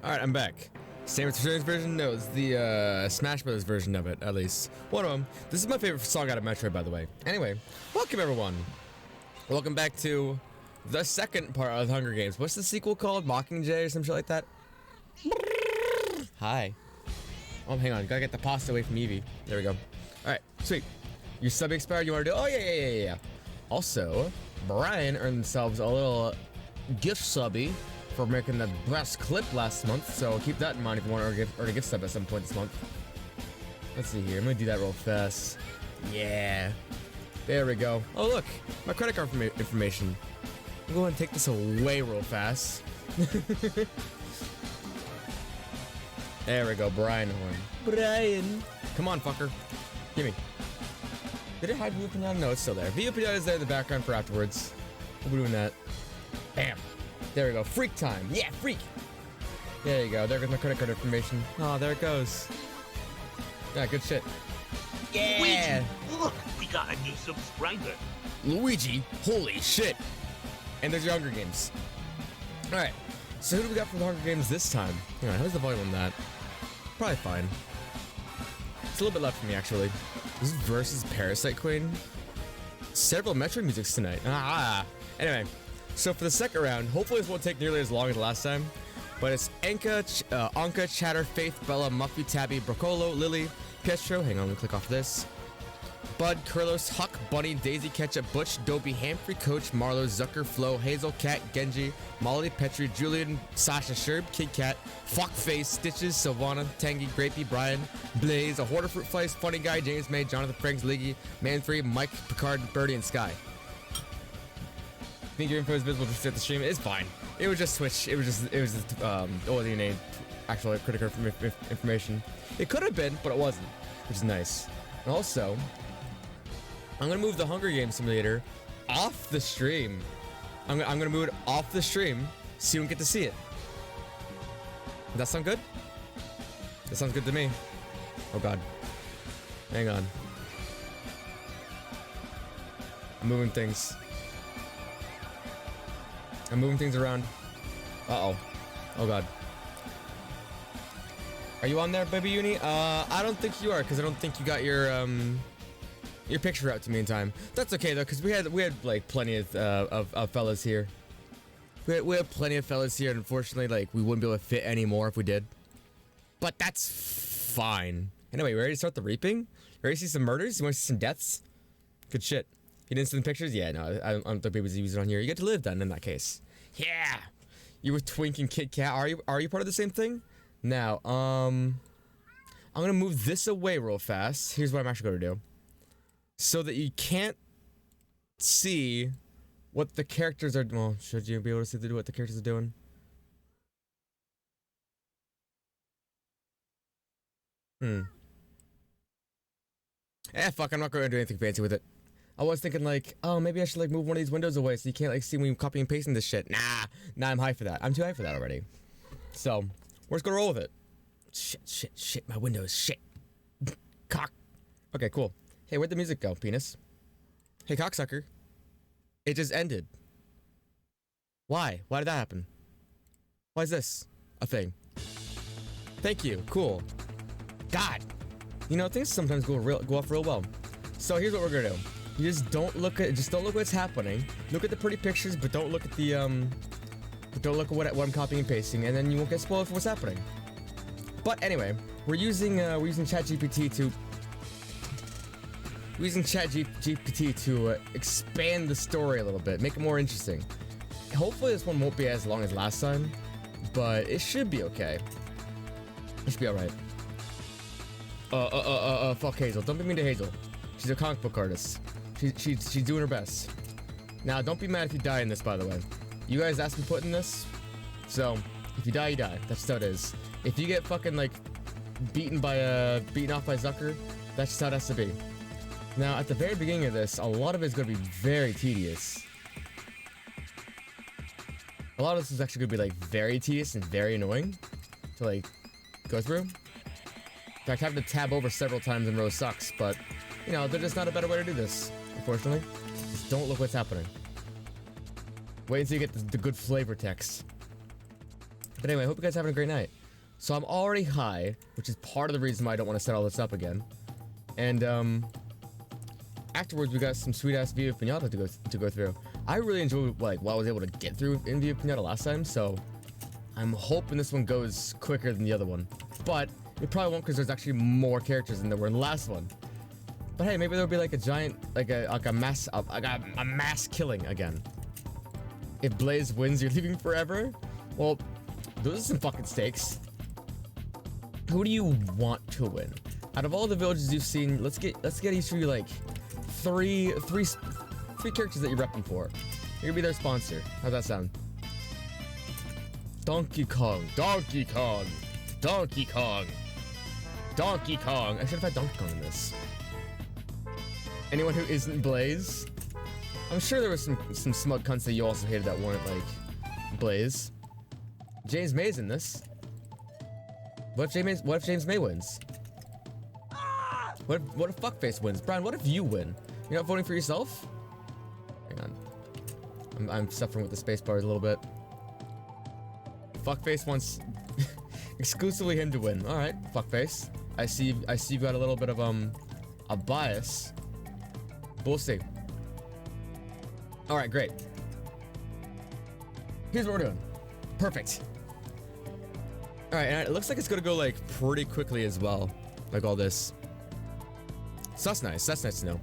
Alright, I'm back. Same Returns version? No, it's the Smash Bros. Version of it, at least. One of them. This is my favorite song out of Metroid, by the way. Anyway, welcome everyone. Welcome back to the second part of the Hunger Games. What's the sequel called? Mockingjay or some shit like that? Hi. Oh, hang on. Gotta get the pasta away from Eevee. There we go. Alright, sweet. Your sub expired, you wanna do? Oh, yeah. Also, Brian earned themselves a little gift subby for making the best clip last month, so keep that in mind if you want to earn a gift sub at some point this month. Let's see here. I'm gonna do that real fast. Yeah. There we go. Oh, look. My credit card information. I'm going to take this away real fast. There we go. Brian Horn. Brian. Come on, fucker. Gimme. Did it hide Via Pinata? No, it's still there. Via Pinata is there in the background for afterwards. We'll be doing that. Bam. There we go. Freak time. Yeah, freak. There you go. There goes my credit card information. Oh, there it goes. Yeah, good shit. Yeah. Luigi, look, we got a new subscriber. Luigi, holy shit. And there's your Hunger Games. Alright, so who do we got for the Hunger Games this time? Hang on, how's the volume on that? Probably fine. It's a little bit left for me, actually. This is versus Parasite Queen. Several Metroid musics tonight. Anyway, so for the second round, hopefully this won't take nearly as long as last time, but it's Anka, Chatter, Faith, Bella, Muffy, Tabby, Broccolo, Lily, Pietro, hang on, let me click off this. Bud, Kurlos, Huck, Bunny, Daisy, Ketchup, Butch, Dopey, Humphrey, Coach, Marlo, Zucker, Flo, Hazel, Cat, Genji, Molly, Petri, Julian, Sasha, Sherb, Kid Cat, Fuckface, Stitches, Sylvana, Tangy, Grapey, Brian, Blaze, A Hoarder, Fruit Flies, Funny Guy, James May, Jonathan Franks, Liggy, Man3, Mike, Picard, Birdie, and Sky. Think your info is visible to the stream? It's fine. It was just Twitch. It was just it wasn't even a actual critical information. It could have been, but it wasn't, which is nice. And also, I'm gonna move the Hunger Games simulator off the stream. I'm gonna move it off the stream so you don't get to see it. Does that sound good? That sounds good to me. Oh god. Hang on. I'm moving things. I'm moving things around. Uh-oh. Oh god. Are you on there, Baby Uni? I don't think you are, because I don't think you got your picture out to me in time. That's okay though, because we had like plenty of fellas here. We had plenty of fellas here, and unfortunately, like, we wouldn't be able to fit any more if we did. But that's fine. Anyway, we ready to start the reaping? Ready to see some murders? You want to see some deaths? Good shit. You didn't see the pictures? Yeah, no, I don't think babies use it on here. You get to live then in that case. Yeah! You with Twink and Kit Kat. Are you part of the same thing? Now, I'm gonna move this away real fast. Here's what I'm actually gonna do. So that you can't see what the characters are. Well, should you be able to see what the characters are doing? Fuck, I'm not gonna do anything fancy with it. I was thinking like, oh, maybe I should like move one of these windows away so you can't like see when you copy and pasting this shit. Nah, I'm high for that. I'm too high for that already. So, we're just gonna roll with it. Shit, my windows, shit. Cock. Okay, cool. Hey, where'd the music go, penis? Hey, cocksucker. It just ended. Why? Why did that happen? Why is this a thing? Thank you, cool. God. You know, things sometimes go off real well. So here's what we're gonna do. You just don't look what's happening. Look at the pretty pictures, but don't look at the but don't look at what I'm copying and pasting, and then you won't get spoiled for what's happening. But anyway, we're using ChatGPT to expand the story a little bit, make it more interesting. Hopefully this one won't be as long as last time, but it should be okay. It should be alright. Fuck Hazel. Don't be mean to Hazel. She's a comic book artist. She's doing her best. Now, don't be mad if you die in this, by the way. You guys asked me to put in this, so if you die, you die. That's just how it is. If you get fucking like beaten off by Zucker, that's just how it has to be. Now, at the very beginning of this, a lot of it is going to be very tedious. A lot of this is actually going to be like very tedious and very annoying to like go through. In fact, having to tab over several times in a row sucks, but you know, there's just not a better way to do this, unfortunately. Just don't look what's happening. Wait until you get the good flavor text. But anyway, I hope you guys are having a great night. So I'm already high, which is part of the reason why I don't want to set all this up again. And afterwards we got some sweet ass Via Pinata to go through. I really enjoyed like what I was able to get through in Via Pinata last time, so I'm hoping this one goes quicker than the other one. But it probably won't because there's actually more characters than there were in the last one. But hey, maybe there'll be like a giant, like a mass killing again. If Blaze wins, you're leaving forever? Well, those are some fucking stakes. Who do you want to win? Out of all the villages you've seen, let's get each of you like three characters that you're repping for. You're gonna be their sponsor. How's that sound? Donkey Kong, Donkey Kong, Donkey Kong, Donkey Kong. I should have had Donkey Kong in this. Anyone who isn't Blaze? I'm sure there was some smug cunts that you also hated that weren't like Blaze. James May's in this. What if James May wins? What if Fuckface wins? Brian, what if you win? You're not voting for yourself? Hang on. I'm suffering with the space bars a little bit. Fuckface wants exclusively him to win. Alright, Fuckface. I see you've got a little bit of a bias. We'll see. Alright, great. Here's what we're doing. Perfect. Alright, and it looks like it's gonna go like pretty quickly as well. Like all this. So that's nice. That's nice to know.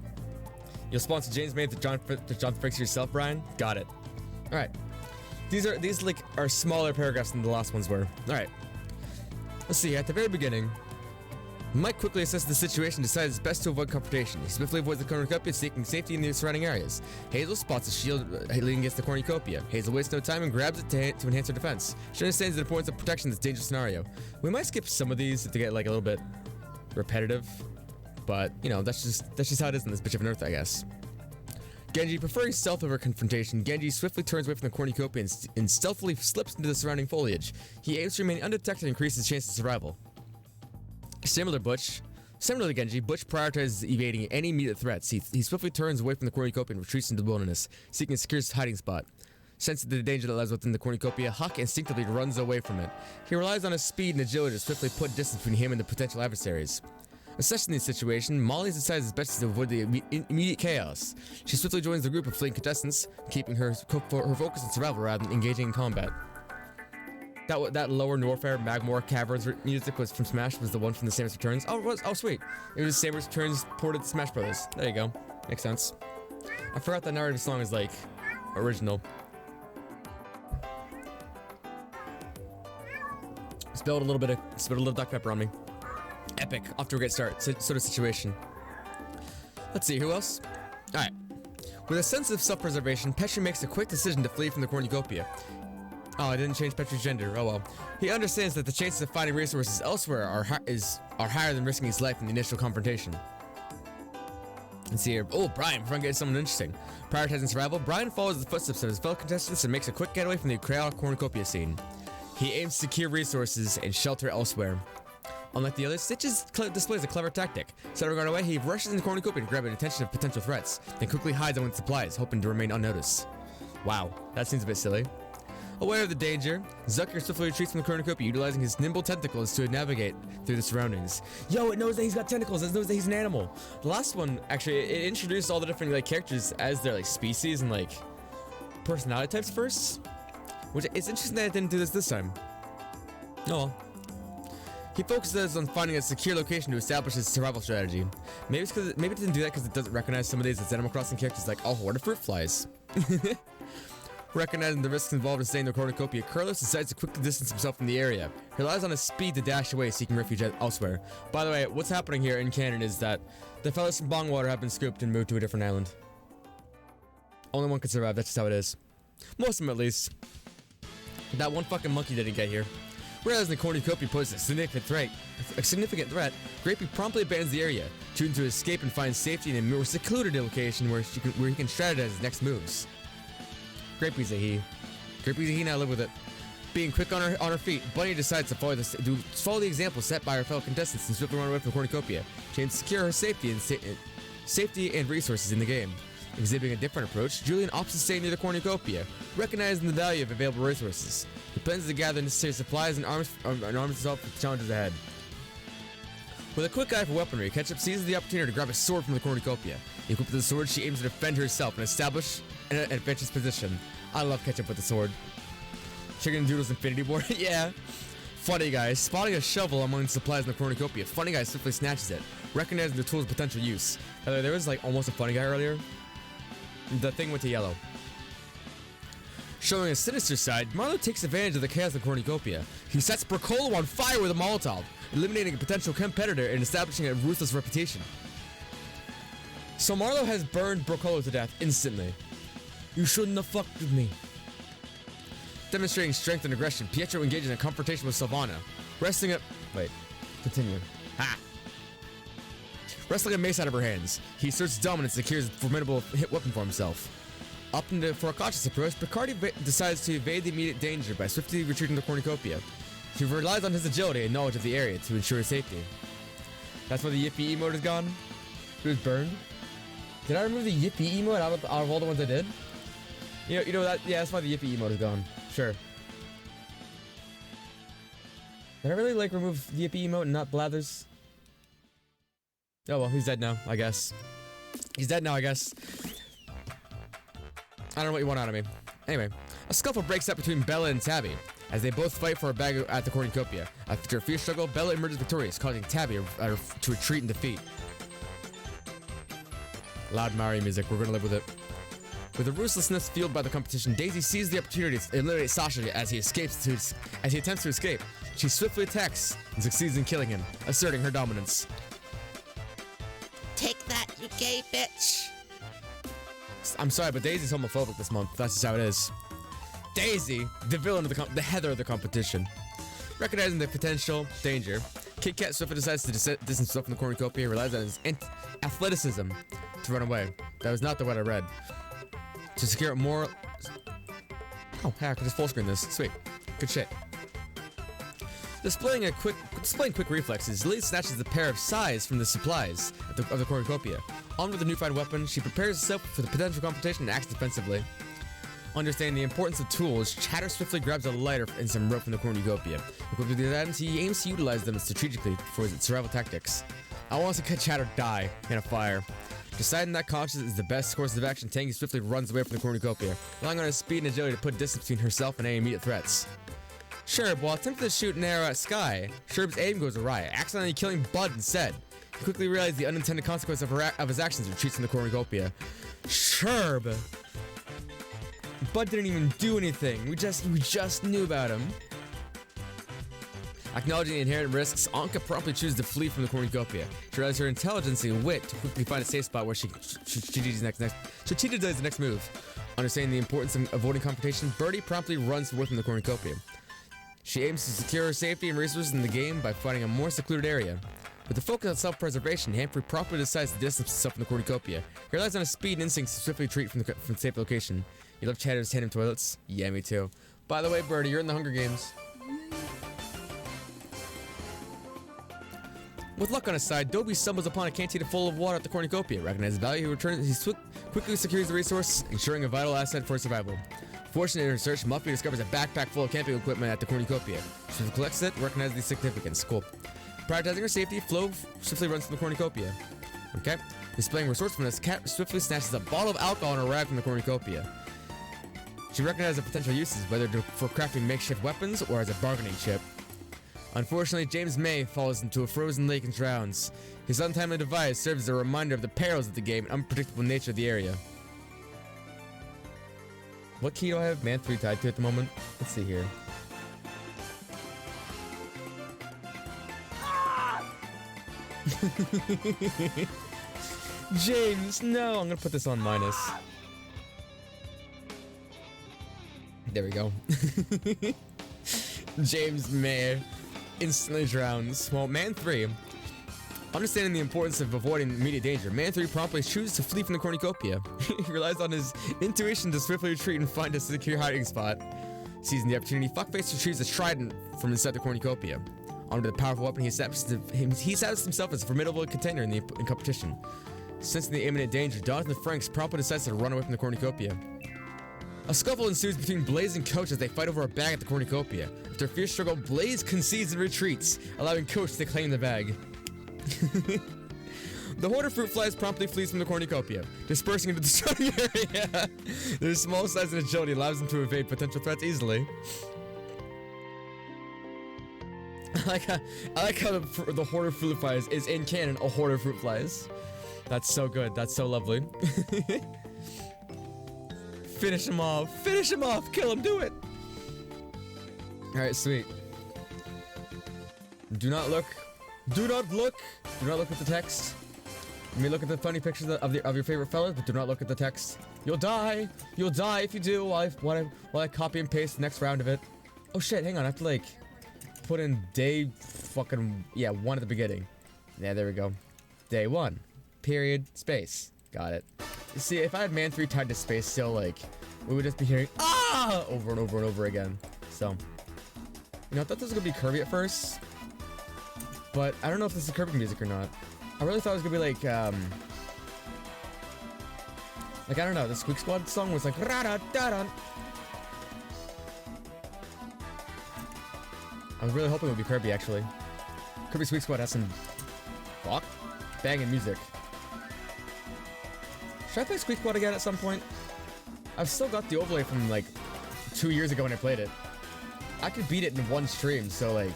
You'll sponsor James May to John Fricks yourself, Brian? Got it. Alright. These like are smaller paragraphs than the last ones were. Alright. Let's see, at the very beginning, Mike quickly assesses the situation and decides it's best to avoid confrontation. He swiftly avoids the cornucopia, seeking safety in the surrounding areas. Hazel spots a shield leaning against the cornucopia. Hazel wastes no time and grabs it to enhance her defense. She understands the importance of protection in this dangerous scenario. We might skip some of these to get like a little bit repetitive, but you know, that's just how it is in this bitch of an earth, I guess. Genji, preferring stealth over confrontation, Genji swiftly turns away from the cornucopia and stealthily slips into the surrounding foliage. He aims to remain undetected and increase his chance of survival. Similarly to Genji, Butch prioritizes evading any immediate threats. He swiftly turns away from the cornucopia and retreats into the wilderness, seeking a secure hiding spot. Sensing the danger that lies within the cornucopia, Huck instinctively runs away from it. He relies on his speed and agility to swiftly put distance between him and the potential adversaries. Assessing the situation, Molly decides it's best to avoid the immediate chaos. She swiftly joins the group of fleeing contestants, keeping her focus on survival rather than engaging in combat. That Lower Norfair Magmore Caverns music was from Smash, was the one from the Samus Returns. Oh, sweet. It was Samus Returns ported to Smash Brothers. There you go. Makes sense. I forgot that narrative song is like original. Spilled a little duck pepper on me. Epic. Off to a great start. Sort of situation. Let's see, who else? Alright. With a sense of self-preservation, Petri makes a quick decision to flee from the cornucopia. Oh, I didn't change Petri's gender. Oh well. He understands that the chances of finding resources elsewhere are higher than risking his life in the initial confrontation. Let's see here. Oh, Brian, we're gonna get someone interesting. Prioritizing survival, Brian follows the footsteps of his fellow contestants and makes a quick getaway from the chaotic cornucopia scene. He aims to secure resources and shelter elsewhere. Unlike the others, Stitches displays a clever tactic. Instead of running away, he rushes into the cornucopia to grab the attention of potential threats, then quickly hides among supplies, hoping to remain unnoticed. Wow, that seems a bit silly. Aware of the danger, Zucker swiftly retreats from the cornucopia, utilizing his nimble tentacles to navigate through the surroundings. Yo, it knows that he's got tentacles. It knows that he's an animal. The last one, actually, it introduced all the different like characters as their like species and like personality types first, which it's interesting that it didn't do this time. Oh well. He focuses on finding a secure location to establish his survival strategy. Maybe it didn't do that because it doesn't recognize some of these as Animal Crossing characters like horde of fruit flies. Recognizing the risks involved in staying in the cornucopia, Carlos decides to quickly distance himself from the area. He relies on his speed to dash away, seeking refuge elsewhere. By the way, what's happening here in canon is that the fellas from Bong have been scooped and moved to a different island. Only one can survive, that's just how it is. Most of them at least. That one fucking monkey didn't get here. Whereas the cornucopia poses a significant threat, Grapey promptly abandons the area, choosing to escape and find safety in a more secluded location where he can strategize his next moves. Grapey's a he. Grapey's a he, now live with it. Being quick on her feet, Bunny decides to follow the example set by her fellow contestants and swiftly run away from the cornucopia, trying to secure her safety and resources in the game. Exhibiting a different approach, Julian opts to stay near the cornucopia, recognizing the value of available resources. He plans to gather necessary supplies and arms himself for the challenges ahead. With a quick eye for weaponry, Ketchup seizes the opportunity to grab a sword from the cornucopia. Equipped with the sword, she aims to defend herself and establish an advantageous position. I love Ketchup with the sword. Chicken Doodle's Infinity Board? Yeah. Funny Guy, spotting a shovel among the supplies in the cornucopia, Funny Guy swiftly snatches it, recognizing the tool's potential use. By the way, there was like almost a Funny Guy earlier. The thing went to yellow. Showing a sinister side, Marlo takes advantage of the chaos in the cornucopia. He sets Brocolo on fire with a Molotov, eliminating a potential competitor and establishing a ruthless reputation. So Marlo has burned Brocolo to death instantly. You shouldn't have fucked with me. Demonstrating strength and aggression, Pietro engages in a confrontation with Sylvana. Continue. Ha! Wrestling a mace out of her hands, he asserts dominance and secures a formidable hit weapon for himself. For a cautious approach, Picardi decides to evade the immediate danger by swiftly retreating to the cornucopia. He relies on his agility and knowledge of the area to ensure his safety. That's why the Yippee emote is gone? It was burned? Did I remove the Yippee emote out of all the ones I did? You know that? Yeah, that's why the Yippee emote is gone. Sure. Did I really remove the Yippee emote and not Blathers? Oh well, he's dead now, I guess. He's dead now, I guess. I don't know what you want out of me. Anyway, a scuffle breaks up between Bella and Tabby as they both fight for a bag at the cornucopia. After a fierce struggle, Bella emerges victorious, causing Tabby to retreat in defeat. Loud Mario music, we're gonna live with it. With the ruthlessness fueled by the competition, Daisy seizes the opportunity to eliminate Sasha as he attempts to escape. She swiftly attacks and succeeds in killing him, asserting her dominance. Take that, you gay bitch! I'm sorry, but Daisy's homophobic this month. That's just how it is. Daisy, the villain of the Heather of the competition. Recognizing the potential danger, Kit Kat swiftly decides to distance himself from the cornucopia and relies on his athleticism to run away. That was not the word I read. To secure more... Oh, hey, I can just full screen this. Sweet. Good shit. Displaying quick reflexes, Lily snatches the pair of sais from the supplies of the cornucopia. Armed with a newfound weapon, she prepares herself for the potential competition and acts defensively. Understanding the importance of tools, Chatter swiftly grabs a lighter and some rope from the cornucopia. Equipped with these items, he aims to utilize them strategically for his survival tactics. I want to see Chatter die in a fire. Deciding that caution is the best course of action, Tangy swiftly runs away from the cornucopia, relying on his speed and agility to put distance between herself and any immediate threats. Sherb, while attempting to shoot an arrow at Sky, Sherb's aim goes awry, accidentally killing Bud instead. He quickly realizes the unintended consequence of his actions and retreats from the cornucopia. Sherb! Bud didn't even do anything. We just knew about him. Acknowledging the inherent risks, Anka promptly chooses to flee from the cornucopia. She relies her intelligence and wit to quickly find a safe spot where she does the next move. Understanding the importance of avoiding confrontation, Birdie promptly runs away from the cornucopia. She aims to secure her safety and resources in the game by finding a more secluded area. With the focus on self-preservation, Humphrey promptly decides to distance himself from the cornucopia. He relies on his speed and instincts to swiftly retreat from the safe location. You love Chatter's tandem toilets? Yeah, me too. By the way, Birdie, you're in the Hunger Games. With luck on his side, Dobie stumbles upon a canteen full of water at the cornucopia. Recognizing the value, he quickly secures the resource, ensuring a vital asset for survival. Fortunate in her search, Muffy discovers a backpack full of camping equipment at the cornucopia. She collects it, recognizes the significance. Cool. Prioritizing her safety, Flo swiftly runs from the cornucopia. Okay. Displaying resourcefulness, Cat swiftly snatches a bottle of alcohol and a rag from the cornucopia. She recognizes the potential uses, whether for crafting makeshift weapons or as a bargaining chip. Unfortunately, James May falls into a frozen lake and drowns. His untimely demise serves as a reminder of the perils of the game and unpredictable nature of the area. What key do I have Man 3 tied to at the moment? Let's see here. James, no! I'm gonna put this on minus. There we go. James May instantly drowns. Well, Man 3, understanding the importance of avoiding immediate danger, Man 3 promptly chooses to flee from the cornucopia. He relies on his intuition to swiftly retreat and find a secure hiding spot. Seizing the opportunity, Fuckface retrieves a trident from inside the cornucopia. Armed with a powerful weapon, he establishes himself as a formidable contender in competition. Sensing the imminent danger, Jonathan Franks promptly decides to run away from the cornucopia. A scuffle ensues between Blaze and Coach as they fight over a bag at the cornucopia. After a fierce struggle, Blaze concedes and retreats, allowing Coach to claim the bag. The horde of fruit flies promptly flees from the cornucopia, dispersing into the surrounding area. Their small size and agility allows them to evade potential threats easily. I like how the horde of fruit flies is in canon a horde of fruit flies. That's so good. That's so lovely. Finish him off. Finish him off. Kill him. Do it. Alright, sweet. Do not look. Do not look. Do not look at the text. You may look at the funny pictures of your favorite fellas, but do not look at the text. You'll die. You'll die if you do while I copy and paste the next round of it. Oh shit, hang on. I have to like put in day fucking 1 at the beginning. Yeah, there we go. Day 1. Period. Space. Got it. You see, if I had man 3 tied to space still, like, we would just be hearing ah over and over and over again. So, you know, I thought this was gonna be Kirby at first, but I don't know if this is Kirby music or not. I really thought it was gonna be like I don't know, the Squeak Squad song was like ra-da-da-da. I was really hoping it would be Kirby actually. Kirby Squeak Squad has some banging music. Should I play Squeak Squad again at some point? I've still got the overlay from like 2 years ago when I played it. I could beat it in one stream, so like,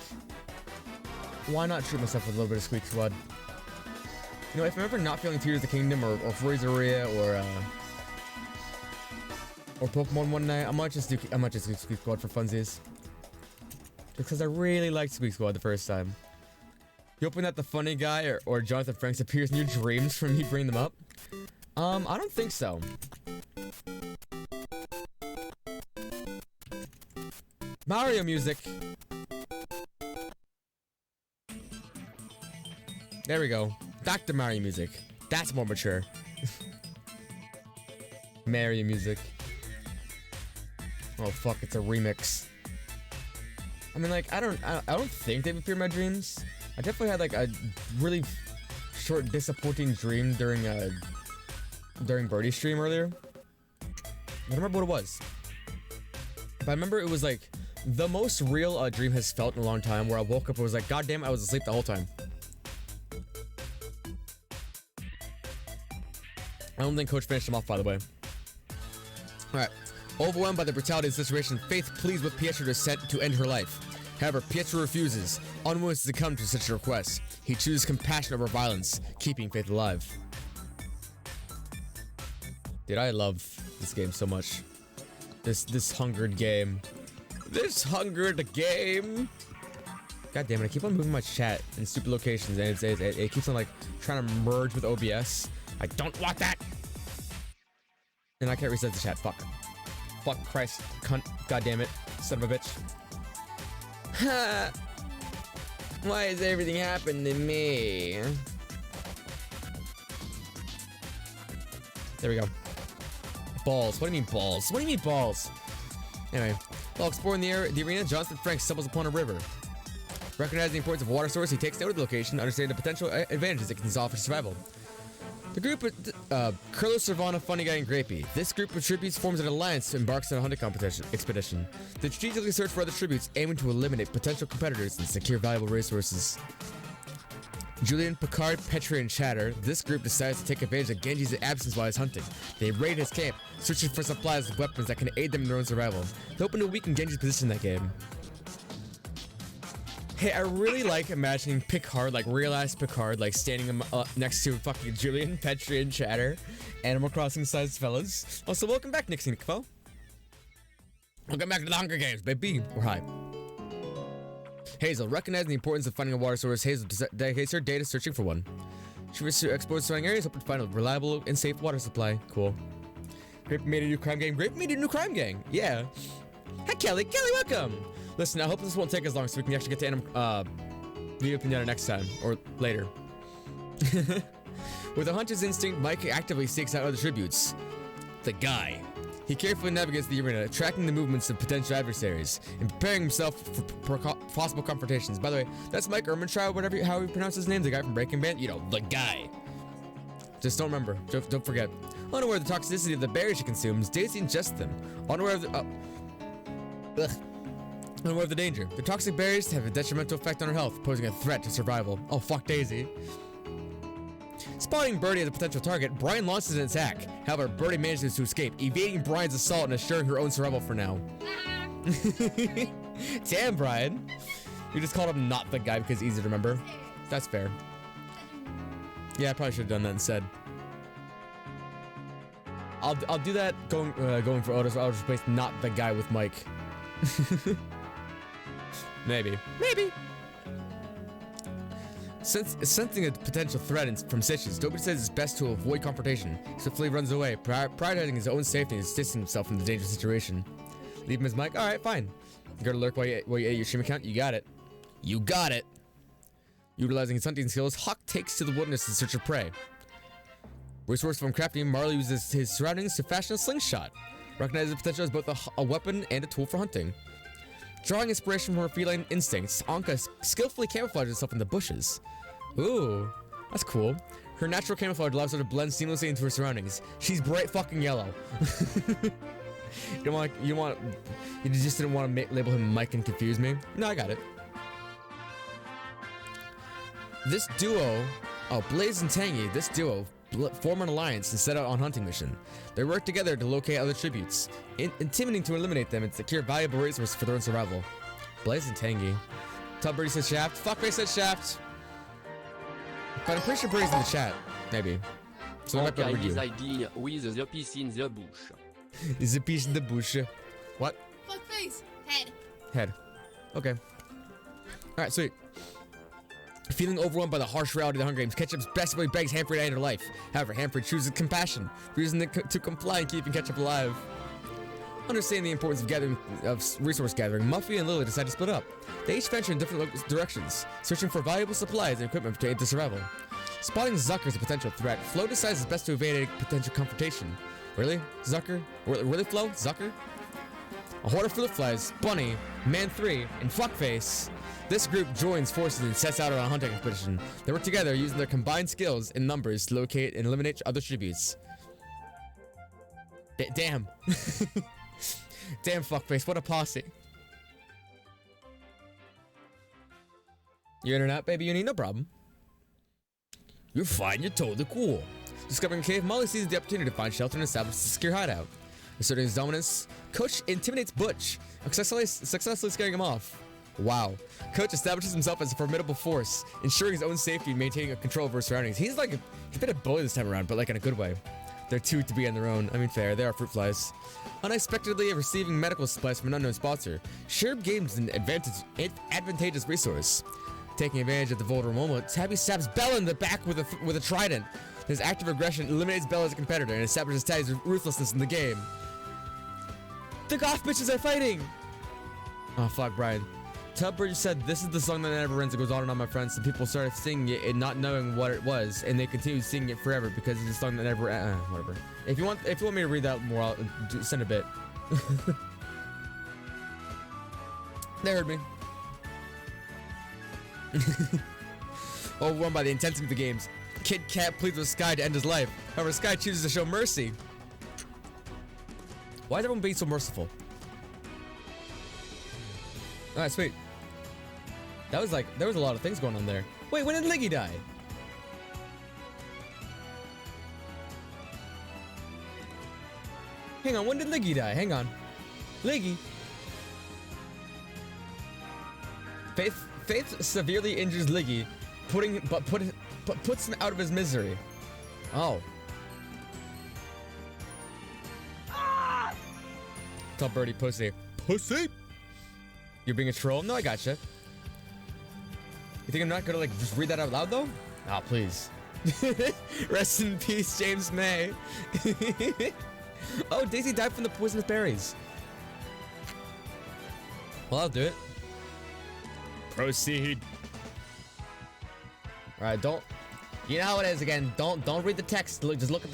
why not treat myself with a little bit of Squeak Squad? You know, if I'm ever not feeling Tears of the Kingdom or Freezeria or Pokemon one night, I might just do Squeak Squad for funsies. Just because I really liked Squeak Squad the first time. You hoping that the funny guy or Jonathan Franks appears in your dreams from me bringing them up? I don't think so. Mario music. There we go. Back to Mario music. That's more mature. Mario music. Oh fuck, it's a remix. I mean, like, I don't think they've appeared in my dreams. I definitely had like a really short, disappointing dream during Birdie's stream earlier. I don't remember what it was, but I remember it was like the most real a dream has felt in a long time, where I woke up and was like, God damn, I was asleep the whole time. I don't think Coach finished him off, by the way. Alright. Overwhelmed by the brutality of the situation, Faith pleads with Pietro to end her life. However, Pietro refuses, unwilling to succumb to such a request. He chooses compassion over violence, keeping Faith alive. Dude, I love this game so much. This hungered game. This hungered game! God damn it, I keep on moving my chat in stupid locations, and it keeps on like trying to merge with OBS. I don't want that! And I can't reset the chat, fuck. Fuck Christ, cunt, god damn it, son of a bitch. Ha! Why is everything happening to me? There we go. Balls, what do you mean balls? What do you mean balls? Anyway, while exploring the arena, Jonathan Frank stumbles upon a river. Recognizing the importance of water source, he takes note of the location, understanding the potential advantages it can offer for survival. The group Curlo, Servana, Funny Guy, and Grapey. This group of tributes forms an alliance and embarks on a hunting expedition. They strategically search for other tributes, aiming to eliminate potential competitors and secure valuable resources. Julian, Picard, Petri, and Chatter. This group decides to take advantage of Genji's absence while he's hunting. They raid his camp, searching for supplies of weapons that can aid them in their own survival. They hoping to weaken Genji's position in that game. Hey, I really like imagining Picard, like real-ass Picard, like standing next to fucking Julian, Petri, and Chatter. Animal Crossing-sized fellas. Also, welcome back, Nixie Nickfo. Welcome back to the Hunger Games, baby. We're hype. Hazel, recognizing the importance of finding a water source, Hazel dedicates her day to searching for one. She explores surrounding areas, hoping to find a reliable and safe water supply. Cool. Grape made a new crime gang. Grape made a new crime gang. Yeah. Hi, Kelly. Kelly, welcome. Listen, I hope this won't take as long so we can actually get to Video Pinata next time, or later. With a hunter's instinct, Mike actively seeks out other tributes. The guy. He carefully navigates the arena, tracking the movements of potential adversaries, and preparing himself for possible confrontations. By the way, that's Mike Ehrmantraut, how he pronounces his name, the guy from Breaking Bad. You know, the guy. Just don't remember. Don't forget. Unaware of the toxicity of the berries she consumes, Daisy ingests them. Unaware of the... Unaware of the danger. The toxic berries have a detrimental effect on her health, posing a threat to survival. Oh, fuck Daisy. Spotting Birdie as a potential target, Brian launches an attack. However, Birdie manages to escape, evading Brian's assault and assuring her own survival for now. Damn, Brian. You just called him not the guy because it's easy to remember. That's fair. Yeah, I probably should have done that instead. I'll do that going for Otis. I'll just replace not the guy with Mike. Maybe. Sensing a potential threat from Stitches, Dobie says it's best to avoid confrontation. Swiftly runs away, prioritizing his own safety and distancing himself from the dangerous situation. Leave him as Mike. All right, fine. You go to lurk while you ate your stream account. You got it. You got it. Utilizing his hunting skills, Hawk takes to the wilderness in search of prey. Resourceful and crafty, Marley uses his surroundings to fashion a slingshot. Recognizes the potential as both a weapon and a tool for hunting. Drawing inspiration from her feline instincts, Anka skillfully camouflages herself in the bushes. Ooh, that's cool. Her natural camouflage allows her to blend seamlessly into her surroundings. She's bright fucking yellow. You just didn't want to label him Mike and confuse me? No, I got it. This duo, Blaze and Tangy, this duo form an alliance and set out on hunting mission. They work together to locate other tributes, intimidating to eliminate them and secure valuable resources for their own survival. Blaze and Tangy. Tubbirdie says Shaft. Fuckface says Shaft. But I'm pretty sure Birdie's in the chat. Maybe. So I might be able to read you. idea with the piece in the bush. Is a piece in the bush. What? Fuck face. Head. Head. Okay. Alright, sweet. Feeling overwhelmed by the harsh reality of the Hunger Games, Ketchup's desperately begs Hanford to end her life. However, Hanford chooses compassion, refusing to comply and keeping Ketchup alive. Understanding the importance of resource gathering, Muffy and Lily decide to split up. They each venture in different directions, searching for valuable supplies and equipment to aid the survival. Spotting Zucker as a potential threat, Flo decides it's best to evade a potential confrontation. Really? Zucker? Really, Flo? Zucker? A horde of fruit flies, Bunny, Man 3, and Fuckface. This group joins forces and sets out on a hunting expedition. They work together using their combined skills and numbers to locate and eliminate other tributes. Damn. Damn, Fuckface, what a posse. Your internet, baby, you need no problem. You're fine, you're totally cool. Discovering a cave, Molly seizes the opportunity to find shelter and establish a secure hideout. Asserting his dominance, Coach intimidates Butch, successfully scaring him off. Wow. Coach establishes himself as a formidable force, ensuring his own safety and maintaining control over his surroundings. He's been a bully this time around, but like in a good way. They're too to be on their own. I mean, fair, they are fruit flies. Unexpectedly receiving medical supplies from an unknown sponsor, Sherb gains an advantageous resource. Taking advantage of the vulnerable moment, Tabby stabs Bella in the back with a trident. His active aggression eliminates Bella as a competitor and establishes Tabby's ruthlessness in the game. The goth bitches are fighting! Oh, fuck, Brian. Tubbirdie said, "This is the song that never ends." It goes on and on, my friends. Some people started singing it and not knowing what it was, and they continued singing it forever because it's a song that never. Whatever. If you want me to read that more, I'll send a bit. They heard me. Overwhelmed by the intensity of the games, Kid Cat pleads with Sky to end his life. However, Sky chooses to show mercy. Why is everyone being so merciful? Alright, sweet. That was there was a lot of things going on there. Wait, when did Liggy die? Hang on, when did Liggy die? Hang on. Liggy. Faith severely injures Liggy, puts him out of his misery. Oh. Tell Birdie pussy. Pussy? You're being a troll? No, I gotcha. You think I'm not gonna just read that out loud though? Ah, please. Rest in peace, James May. Oh, Daisy died from the poisonous berries. Well, I'll do it. Proceed. All right, don't. You know how it is again. Don't read the text. Just look at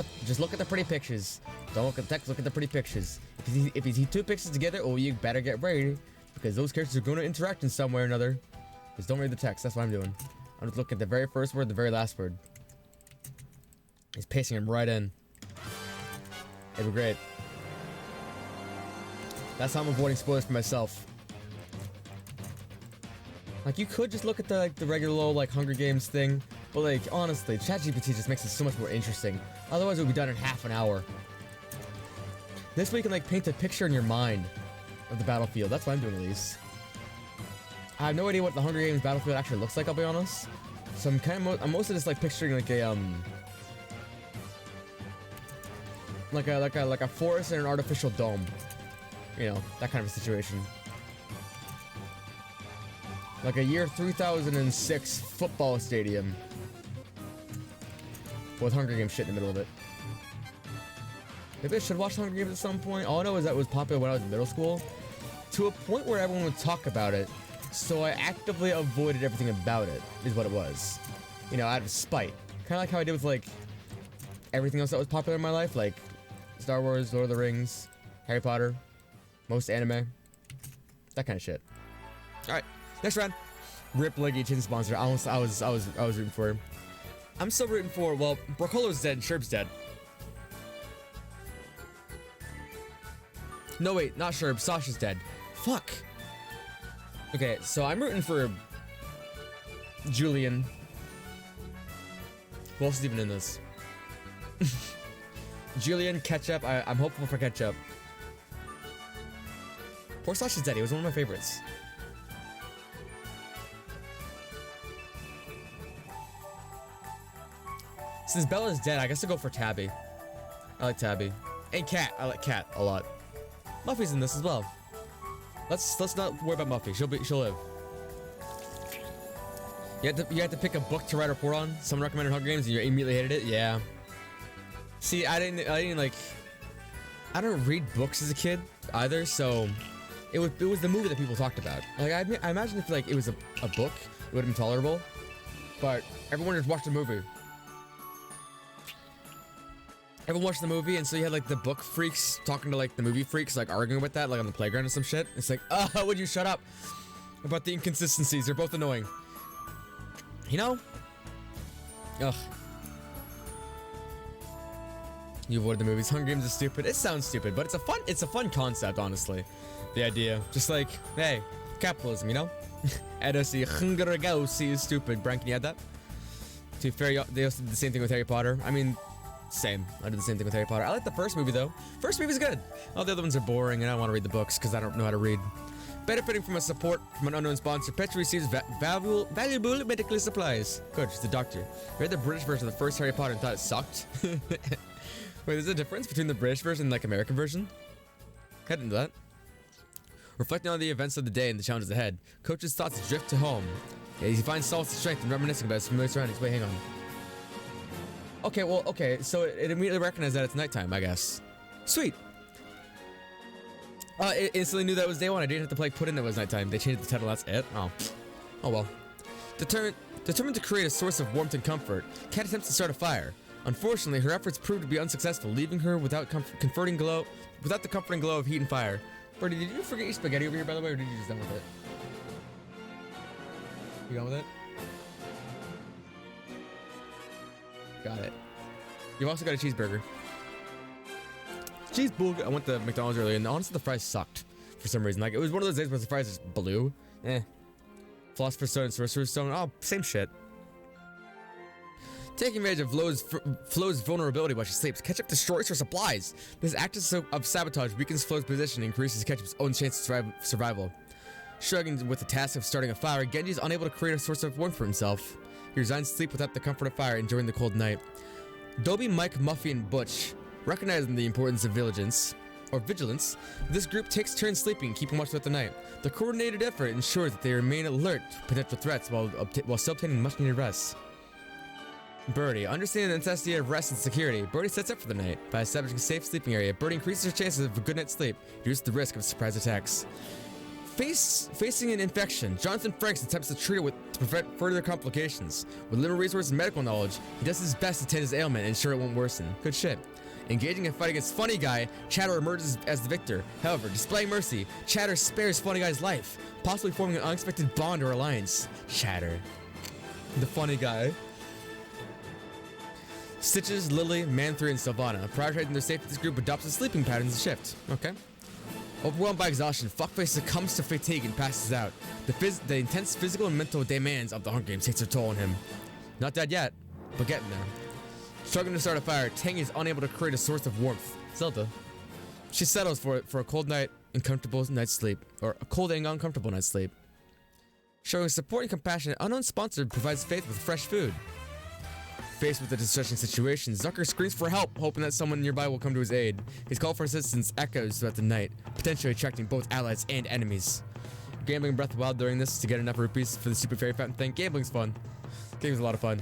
the pretty pictures. Don't look at the text. Look at the pretty pictures. If you see two pictures together, oh, you better get ready because those characters are going to interact in some way or another. Just don't read the text. That's what I'm doing. I'm just looking at the very first word, the very last word. He's pasting him right in. It'd be great. That's how I'm avoiding spoilers for myself. Like, you could just look at the like the regular old like Hunger Games thing, but like honestly, ChatGPT just makes it so much more interesting. Otherwise, it would be done in half an hour. This way, you can like paint a picture in your mind of the battlefield. That's what I'm doing at least. I have no idea what the Hunger Games battlefield actually looks like. I'll be honest. So I'm mostly just like picturing like a like a forest and an artificial dome. You know, that kind of a situation. Like a year 3006 football stadium with Hunger Games shit in the middle of it. Maybe I should watch Hunger Games at some point. All I know is that it was popular when I was in middle school, to a point where everyone would talk about it, so I actively avoided everything about it, is what it was. You know, out of spite. Kind of like how I did with, like, everything else that was popular in my life, like Star Wars, Lord of the Rings, Harry Potter, most anime, that kind of shit. Alright, next round. Rip Leggy Chin sponsor. I was rooting for him. I'm still rooting for, well, Brocolo's dead and Sherb's dead. No, wait, not Sherb. Sasha's dead. Fuck. Okay, so I'm rooting for Julian. Who else is even in this? Julian, Ketchup. I'm hopeful for Ketchup. Poor Sasha's dead. He was one of my favorites. Since Bella's dead, I guess I'll go for Tabby. I like Tabby. And Cat. I like Cat a lot. Muffy's in this as well. Let's not worry about Muffy. She'll live. You had to pick a book to write a report on. Someone recommended Hunger Games and you immediately hated it. Yeah. See, I didn't like. I don't read books as a kid either, so it was the movie that people talked about. Like I imagine if like it was a book, it would have been tolerable. But everyone just watched the movie. Everyone watched the movie, and so you had like the book freaks talking to like the movie freaks, like arguing with that, like on the playground or some shit. It's like, would you shut up about the inconsistencies? They're both annoying. You know? Ugh. You avoid the movies. Hunger Games is stupid. It sounds stupid, but it's a fun concept, honestly. The idea, just like, hey, capitalism, you know? And I see Hunger Games is stupid. Brian, can you add that? To be fair, they also did the same thing with Harry Potter. I mean. Same. I did the same thing with Harry Potter. I like the first movie though. First movie's good. All the other ones are boring and I don't want to read the books because I don't know how to read. Benefiting from a support from an unknown sponsor, Petra receives valuable medical supplies. Good, she's a doctor. I read the British version of the first Harry Potter and thought it sucked. Wait, there's a difference between the British version and like American version? I didn't know that. Reflecting on the events of the day and the challenges ahead, Coach's thoughts drift to home. Yeah, he finds solace and strength in reminiscing about his familiar surroundings. Wait, hang on. Okay, so it immediately recognized that it's nighttime, I guess. Sweet. It instantly knew that it was day one. I didn't have to put in that it was nighttime. They changed the title, that's it. Oh well. Determined to create a source of warmth and comfort, Kat attempts to start a fire. Unfortunately, her efforts proved to be unsuccessful, leaving her without the comforting glow of heat and fire. Birdie, did you forget your spaghetti over here, by the way, or did you just done with it? You done with it? Got it. You've also got a cheeseburger. Cheeseburger. I went to McDonald's earlier, and honestly, the fries sucked for some reason. Like, it was one of those days where the fries just blew. Philosopher's Stone and Sorcerer's Stone. Oh, same shit. Taking advantage of Flo's vulnerability while she sleeps, Ketchup destroys her supplies. This act of sabotage weakens Flo's position and increases Ketchup's own chance of survival. Struggling with the task of starting a fire, Genji is unable to create a source of warmth for himself. He resigns to sleep without the comfort of fire and during the cold night. Dobie, Mike, Muffy, and Butch, recognizing the importance of vigilance, this group takes turns sleeping and keeping watch throughout the night. The coordinated effort ensures that they remain alert to potential threats while still obtaining much-needed rest. Birdie, understanding the necessity of rest and security, Birdie sets up for the night. By establishing a safe sleeping area, Birdie increases her chances of a good night's sleep, reduces the risk of surprise attacks. Facing an infection, Jonathan Franks attempts to treat it to prevent further complications. With limited resources and medical knowledge, he does his best to tend his ailment and ensure it won't worsen. Good shit. Engaging in a fight against Funny Guy, Chatter emerges as the victor. However, displaying mercy, Chatter spares Funny Guy's life, possibly forming an unexpected bond or alliance. Chatter. The Funny Guy. Stitches, Lily, Man-3, and Sylvana. Prioritizing their safety, this group adopts a sleeping pattern as a shift. Okay. Overwhelmed by exhaustion, Fuckface succumbs to fatigue and passes out. The intense physical and mental demands of the Hunger Games takes their toll on him. Not dead yet, but getting there. Struggling to start a fire, Tang is unable to create a source of warmth. Zelda. She settles for a cold night and comfortable night's sleep. Or a cold and uncomfortable night's sleep. Showing support and compassion, Unknown Sponsor provides Faith with fresh food. Faced with a distressing situation, Zucker screams for help, hoping that someone nearby will come to his aid. His call for assistance echoes throughout the night, potentially attracting both allies and enemies. Gambling Breath of the Wild during this to get enough rupees for the Super Fairy Fountain thing. Gambling's fun. Game's a lot of fun.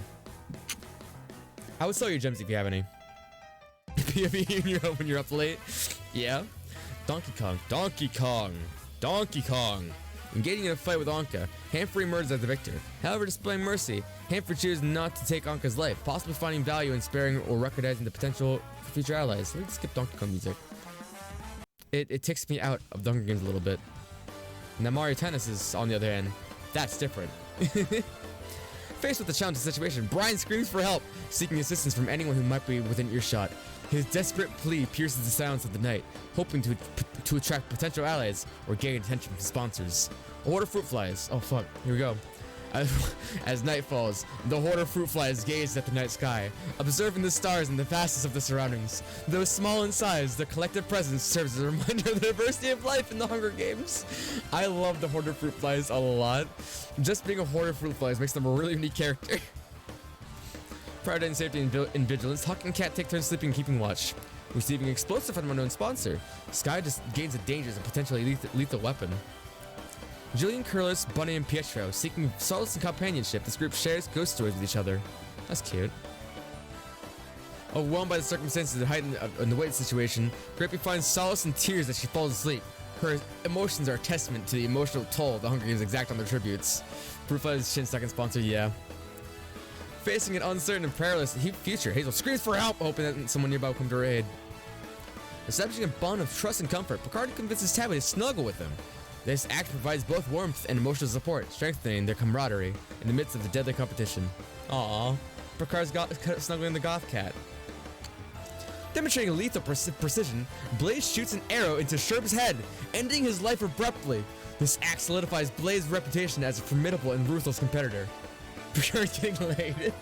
I would sell your gems if you have any. when you're up late. Yeah. Donkey Kong. Engaging in a fight with Anka, Hanfrey emerges as the victor. However, displaying mercy, Hanfrey chooses not to take Anka's life, possibly finding value in sparing or recognizing the potential for future allies. Let me skip Donkey Kong music. It takes me out of the Hunger Games a little bit. Now Mario Tennis is, on the other hand, that's different. Faced with the challenging situation, Brian screams for help, seeking assistance from anyone who might be within earshot. His desperate plea pierces the silence of the night, hoping to attract potential allies or gain attention from sponsors. A horde of fruit flies. Oh fuck, here we go. As night falls, the horde of fruit flies gaze at the night sky, observing the stars and the vastness of the surroundings. Though small in size, their collective presence serves as a reminder of the diversity of life in the Hunger Games. I love the horde of fruit flies a lot. Just being a horde of fruit flies makes them a really unique character. Prioritizing safety and vigilance, Huck and Cat take turns sleeping and keeping watch. Receiving explosive from an unknown sponsor, Sky just gains a dangerous and potentially lethal weapon. Julian, Curlis, Bunny, and Pietro seeking solace and companionship. This group shares ghost stories with each other. That's cute. Overwhelmed by the circumstances and heightened in the weight situation, Grapey finds solace in tears as she falls asleep. Her emotions are a testament to the emotional toll the Hunger Games exact on their tributes. Proof Shin's second sponsor, yeah. Facing an uncertain and perilous future, Hazel screams for help, hoping that someone nearby will come to her aid. Establishing a bond of trust and comfort, Picard convinces Tabby to snuggle with him. This act provides both warmth and emotional support, strengthening their camaraderie in the midst of the deadly competition. Aww, Picard's snuggling the goth cat. Demonstrating lethal precision, Blaze shoots an arrow into Sherb's head, ending his life abruptly. This act solidifies Blaze's reputation as a formidable and ruthless competitor. Picard's getting laid.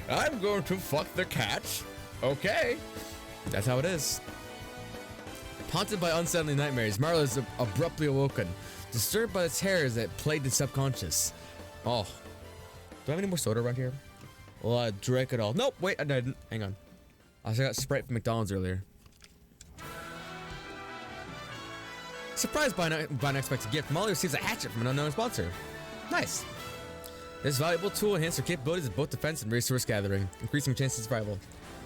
I'm going to fuck the cat. Okay. That's how it is. Haunted by unsettling nightmares, Marla is abruptly awoken, disturbed by the terrors that plagued his subconscious. Oh. Do I have any more soda around here? Well, I drank it all. Nope, wait, I didn't. Hang on. I got Sprite from McDonald's earlier. Surprised by an unexpected gift, Molly receives a hatchet from an unknown sponsor. Nice. This valuable tool enhances her capabilities of both defense and resource gathering, increasing chances of survival.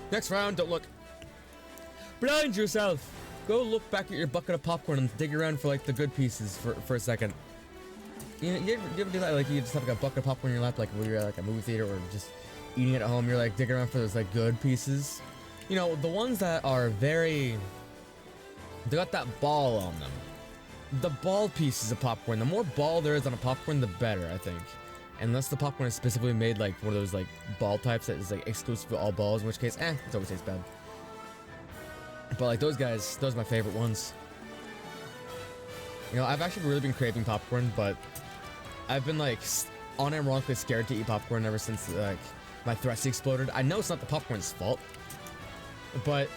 Next round, don't look. Blind yourself! Go look back at your bucket of popcorn and dig around for like the good pieces for a second. You ever do that? Like you just have like a bucket of popcorn in your lap, like when you're at like a movie theater or just eating it at home, you're like digging around for those like good pieces. You know, the ones that are they got that ball on them. The ball pieces of popcorn, the more ball there is on a popcorn, the better, I think. Unless the popcorn is specifically made like one of those like ball types that is like exclusive to all balls, in which case, it always tastes bad. But like those guys, those are my favorite ones. You know, I've actually really been craving popcorn, but I've been like unironically scared to eat popcorn ever since like my thoracic exploded. I know it's not the popcorn's fault, but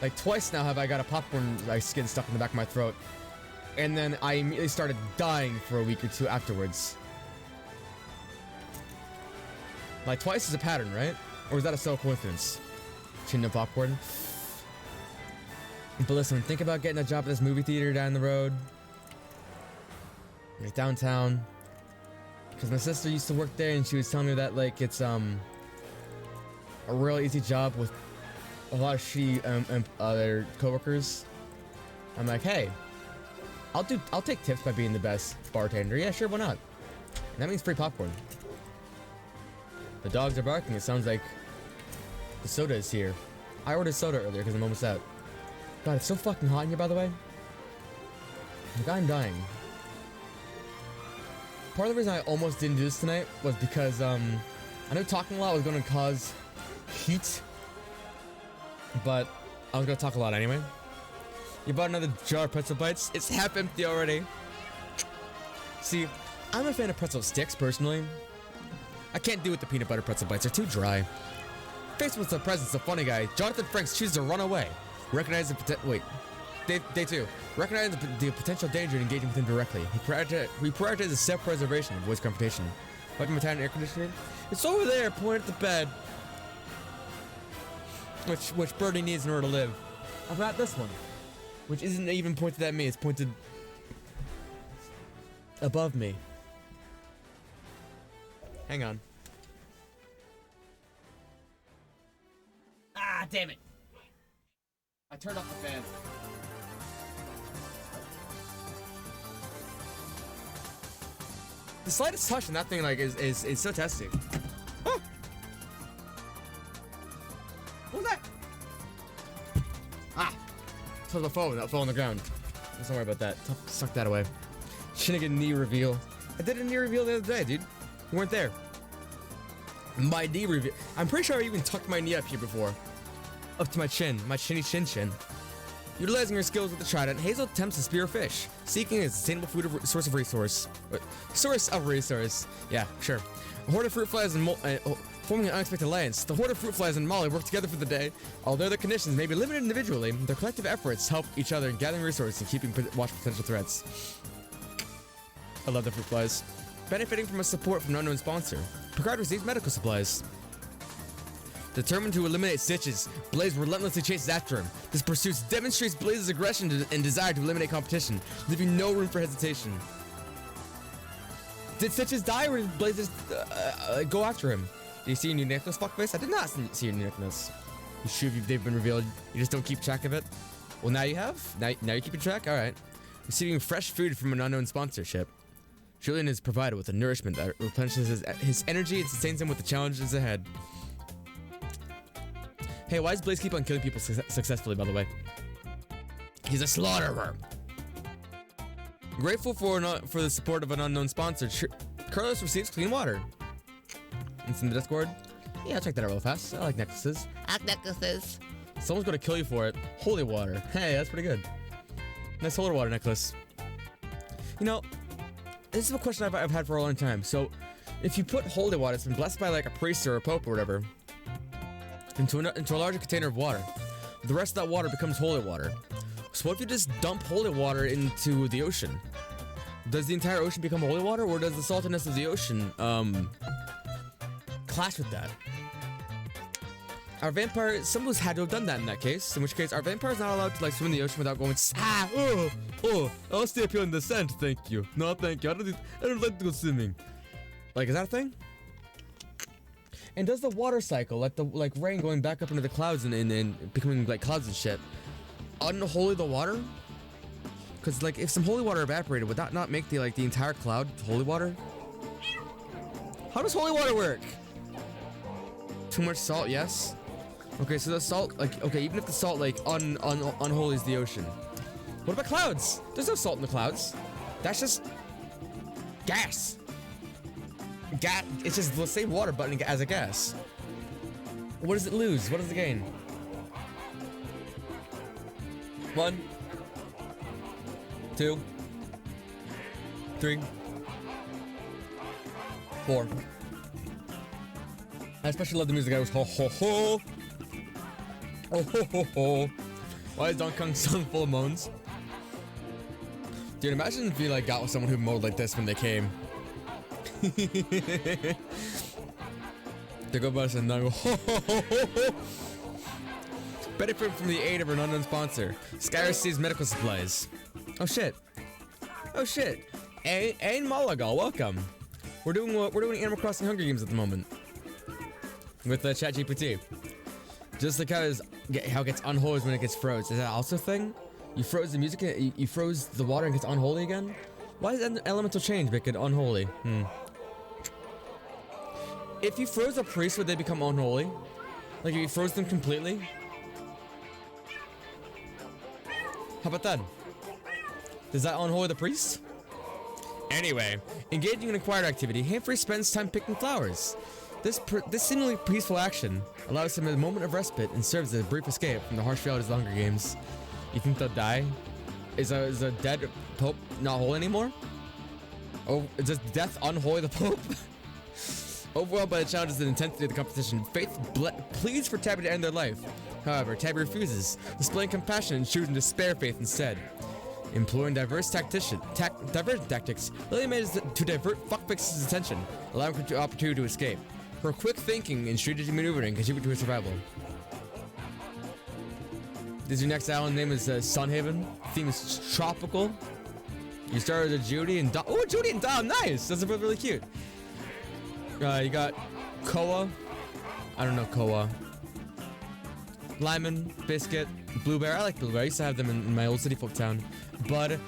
like twice now have I got a popcorn like skin stuck in the back of my throat, and then I immediately started dying for a week or two afterwards. Like twice is a pattern, right? Or is that a sole coincidence? Chin popcorn. But listen, think about getting a job at this movie theater down the road. Like downtown. Because my sister used to work there and she was telling me that like it's a real easy job with a lot of shitty other coworkers. I'm like, hey, I'll take tips by being the best bartender. Yeah, sure, why not? And that means free popcorn. The dogs are barking. It sounds like the soda is here. I ordered soda earlier because I'm almost out. God, it's so fucking hot in here, by the way. Like, I'm dying. Part of the reason I almost didn't do this tonight was because, I know talking a lot was going to cause heat, but I was going to talk a lot anyway. You bought another jar of pretzel bites? It's half empty already. See, I'm a fan of pretzel sticks, personally. I can't do with the peanut butter pretzel bites, they're too dry. Faced with the presence of funny guy, Jonathan Franks chooses to run away. Recognize the Day 2. Recognize the potential danger and engaging with him directly. He prioritizes self-preservation and avoids confrontation. Weapon battalion air conditioning? It's over there, pointed at the bed. Which Birdie needs in order to live. I've got this one. Which isn't even pointed at me, it's pointed above me. Hang on. Ah, damn it. I turned off the fan. The slightest touch on that thing like is so testy. Oh! What was that? Ah! So the phone that fell on the ground. Don't worry about that. Suck that away. Shinnigan knee reveal. I did a knee reveal the other day, dude. You weren't there. My knee reveal. I'm pretty sure I even tucked my knee up here before. Up to my chin. My chinny chin. Utilizing her skills with the trident, Hazel attempts to spear a fish, seeking a sustainable source of resource. Yeah, sure. A horde of fruit flies and forming an unexpected alliance. The horde of fruit flies and Molly work together for the day. Although their conditions may be limited individually, their collective efforts help each other in gathering resources and keeping watch for potential threats. I love the fruit flies. Benefiting from a support from an unknown sponsor, Picard receives medical supplies. Determined to eliminate Stitches, Blaze relentlessly chases after him. This pursuit demonstrates Blaze's aggression and desire to eliminate competition, leaving no room for hesitation. Did Stitches die or did Blaze just go after him? Did you see your new necklace, fuckface? I did not see your new necklace. You sure they've been revealed? You just don't keep track of it? Well, now you have? Now you're keeping track? Alright. Receiving fresh food from an unknown sponsorship. Julian is provided with a nourishment that replenishes his energy and sustains him with the challenges ahead. Hey, why does Blaze keep on killing people successfully, by the way? He's a slaughterer. Grateful for the support of an unknown sponsor, Carlos receives clean water. It's in the Discord. Yeah, I'll check that out real fast. I like necklaces. I like necklaces. Someone's gonna kill you for it. Holy water. Hey, that's pretty good. Nice holy water necklace. You know, this is a question I've had for a long time. So, if you put holy water, it's been blessed by like a priest or a pope or whatever, into a larger container of water, the rest of that water becomes holy water. So what if you just dump holy water into the ocean? Does the entire ocean become holy water, or does the saltiness of the ocean clash with that? Our vampire, someone's had to have done that in that case, in which case our vampire's not allowed to like swim in the ocean without going, I'll stay up here in the sand, thank you. No, thank you, I don't like to go swimming. Like, is that a thing? And does the water cycle, like rain going back up into the clouds and becoming like clouds and shit, unholy the water? Because like if some holy water evaporated, would that not make the entire cloud holy water? How does holy water work? Too much salt, yes. Okay, so the salt, like, okay, even if the salt like unholies the ocean, what about clouds? There's no salt in the clouds. That's just gas. It's just the same water but as a gas. What does it lose? What does it gain? 1, 2, 3, 4. I especially love the music that goes ho ho ho. Oh ho ho ho. Why is Donkey Kong's song full of moans? Dude, imagine if you like got with someone who moaned like this when they came. They go by us and now go ho ho ho ho ho. Benefit from the aid of an unknown sponsor. Sky receives medical supplies. Oh shit. Oh shit. Ain Malagal, welcome. We're doing Animal Crossing Hunger Games at the moment. With ChatGPT. Just like how it gets unholy when it gets froze. Is that also a thing? You froze the music, you froze the water and it gets unholy again? Why does elemental change make it unholy? If you froze a priest, would they become unholy? Like if you froze them completely? How about that? Does that unholy the priest? Anyway, engaging in acquired activity, Humphrey spends time picking flowers. This seemingly peaceful action allows him a moment of respite and serves as a brief escape from the harsh realities of the Hunger Games. You think they'll die? Is a dead Pope not holy anymore? Oh, does death unholy the Pope? Overwhelmed by the challenges and intensity of the competition, Faith pleads for Tabby to end their life. However, Tabby refuses, displaying compassion and choosing to spare Faith instead. Employing diversion tactics, Lily manages to divert Fuckfix's attention, allowing her the opportunity to escape. Her quick thinking and strategic maneuvering contribute to his survival. This is your next island. Name is Sunhaven. Theme is tropical. You started with Judy and Dom. Oh, Judy and Dom, nice. That's both really cute. You got Koa. I don't know Koa. Lyman, Biscuit, Blueberry. I like Blueberry. I used to have them in my old city folk town. Bud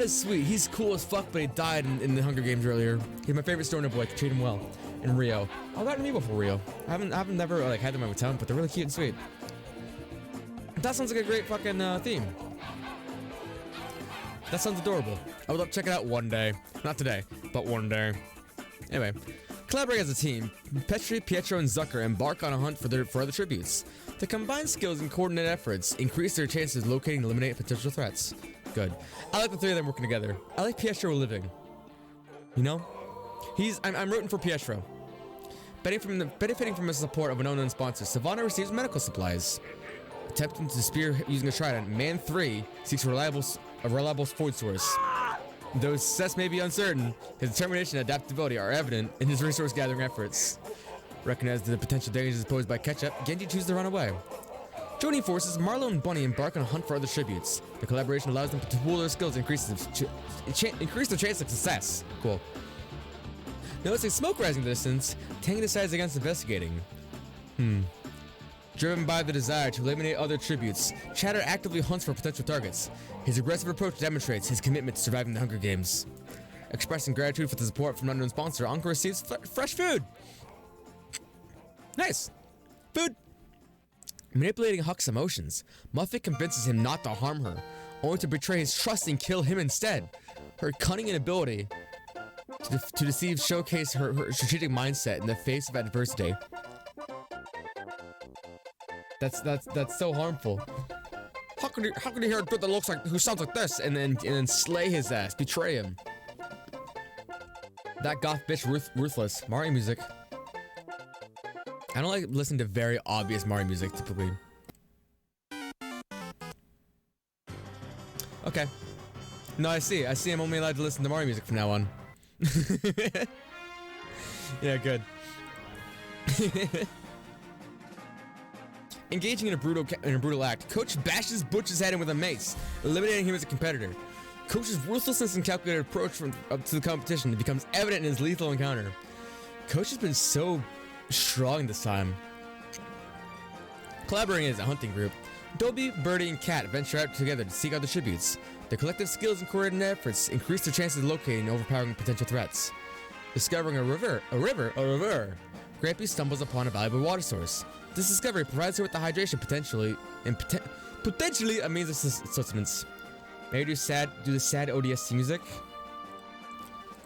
is sweet. He's cool as fuck, but he died in the Hunger Games earlier. He's my favorite stoner boy. I can treat him well. And Rio. I've gotten Amiibo for Rio. I haven't never like had them in my town, but they're really cute and sweet. That sounds like a great fucking theme. That sounds adorable. I would love to check it out one day. Not today, but one day. Anyway, collaborating as a team, Petri, Pietro, and Zucker embark on a hunt for other tributes. The combined skills and coordinated efforts increase their chances of locating and eliminating potential threats. Good. I like the three of them working together. I like Pietro living. You know? I'm rooting for Pietro. Benefiting from the support of an unknown sponsor, Savannah receives medical supplies. Attempting to spear using a trident, Man 3 seeks a reliable food source. Though his success may be uncertain, his determination and adaptability are evident in his resource gathering efforts. Recognizing the potential dangers posed by Ketchup, Genji chooses to run away. Joining forces, Marlo and Bunny embark on a hunt for other tributes. The collaboration allows them to pool their skills and increase their chance of success. Cool. Noticing smoke rising in the distance, Tang decides against investigating. Driven by the desire to eliminate other tributes, Chatter actively hunts for potential targets. His aggressive approach demonstrates his commitment to surviving the Hunger Games. Expressing gratitude for the support from an unknown sponsor, Anka receives fresh food. Nice. Food. Manipulating Huck's emotions, Muffet convinces him not to harm her, only to betray his trust and kill him instead. Her cunning and ability to deceive showcase her strategic mindset in the face of adversity. That's so harmful. How can you hear a dude that looks like who sounds like this and then slay his ass, betray him? That goth bitch ruthless. Mario music. I don't like listening to very obvious Mario music typically. Okay. No, I see. I'm only allowed to listen to Mario music from now on. Yeah, good. Engaging in a brutal act, Coach bashes Butch's head in with a mace, eliminating him as a competitor. Coach's ruthlessness and calculated approach up to the competition becomes evident in his lethal encounter. Coach has been so strong this time. Collaborating as a hunting group, Dobby, Birdie, and Cat venture out together to seek other tributes. Their collective skills and coordinated efforts increase their chances of locating and overpowering potential threats. Discovering a river, Grampy stumbles upon a valuable water source. This discovery provides her with the hydration potentially a means of sustenance. Maybe do the sad ODST music.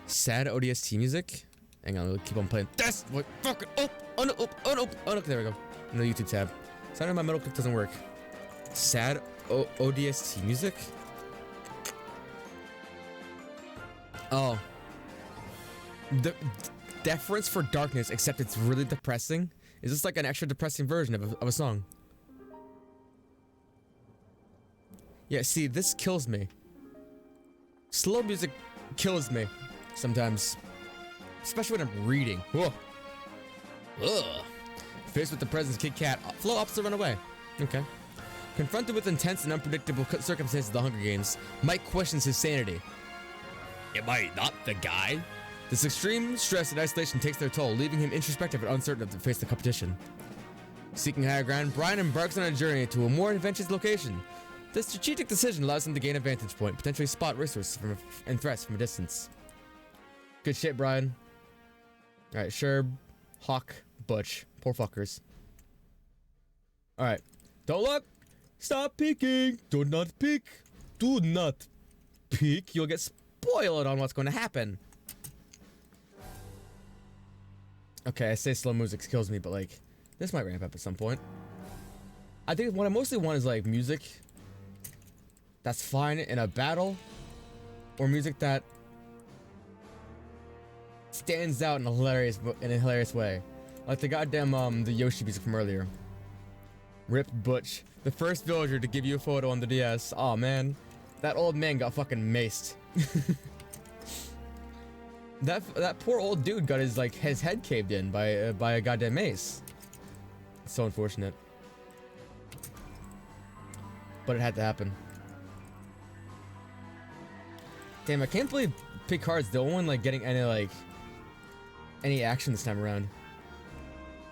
Sad ODST music. Hang on, we'll keep on playing. That's what fucking there we go. No YouTube tab. Sorry, my middle click doesn't work. Sad ODST music. Oh. The deference for darkness, except it's really depressing. Is this like an extra depressing version of a song? Yeah, see, this kills me. Slow music kills me sometimes. Especially when I'm reading. Whoa. Ugh. Faced with the presence of Kid Cat, Flo opts to run away. Okay. Confronted with intense and unpredictable circumstances of the Hunger Games, Mike questions his sanity. Am I not the guy? This extreme stress and isolation takes their toll, leaving him introspective and uncertain to face the competition. Seeking higher ground, Brian embarks on a journey to a more adventurous location. This strategic decision allows him to gain a vantage point, potentially spot resources and threats from a distance. Good shit, Brian. Alright, Sherb, Hawk, Butch. Poor fuckers. Alright. Don't look! Stop peeking! Do not peek! Do not peek! You'll get spoiled on what's going to happen. Okay, I say slow music kills me, but like, this might ramp up at some point. I think what I mostly want is like music that's fine in a battle, or music that stands out in a hilarious way. Like the goddamn the Yoshi music from earlier. Rip Butch, the first villager to give you a photo on the DS. Aw, man, that old man got fucking maced. That poor old dude got his head caved in by a goddamn mace. It's so unfortunate, but it had to happen. Damn, I can't believe Picard's the only one like getting any action this time around.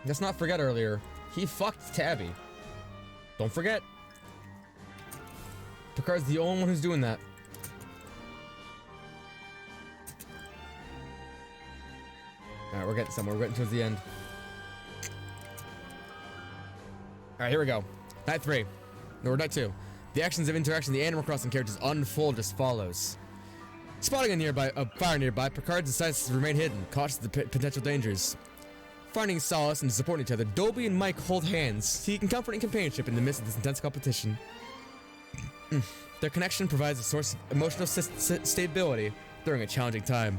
Let's not forget earlier, he fucked Tabby. Don't forget. Picard's the only one who's doing that. Alright, we're getting somewhere. We're getting towards the end. Alright, here we go. Night 3. No, Night 2. The actions of interaction of the Animal Crossing characters unfold as follows. Spotting a fire nearby, Picard decides to remain hidden, cautious of the potential dangers. Finding solace and supporting each other, Dobie and Mike hold hands, seeking comfort and companionship in the midst of this intense competition. Their connection provides a source of emotional stability during a challenging time.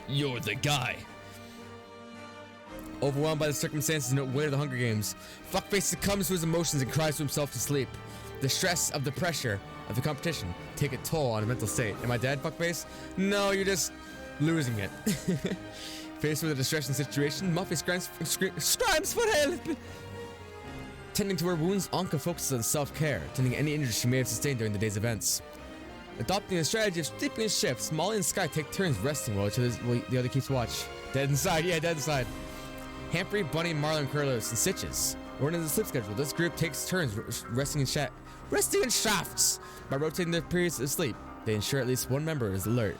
You're the guy. Overwhelmed by the circumstances and weight of the Hunger Games, Fuckface succumbs to his emotions and cries to himself to sleep. The stress of the pressure of the competition take a toll on a mental state. Am I dead, Fuckface? No, you're just losing it. Faced with a distressing situation, Muffy screams for help! Tending to her wounds, Anka focuses on self-care, tending any injuries she may have sustained during the day's events. Adopting a strategy of sleeping in shifts, Molly and Sky take turns resting while the other keeps watch. Dead inside, yeah, dead inside. Humphrey, Bunny, Marlon, Carlos, and Stitches. According to the sleep schedule, this group takes turns resting in shafts. By rotating their periods of sleep, they ensure at least one member is alert.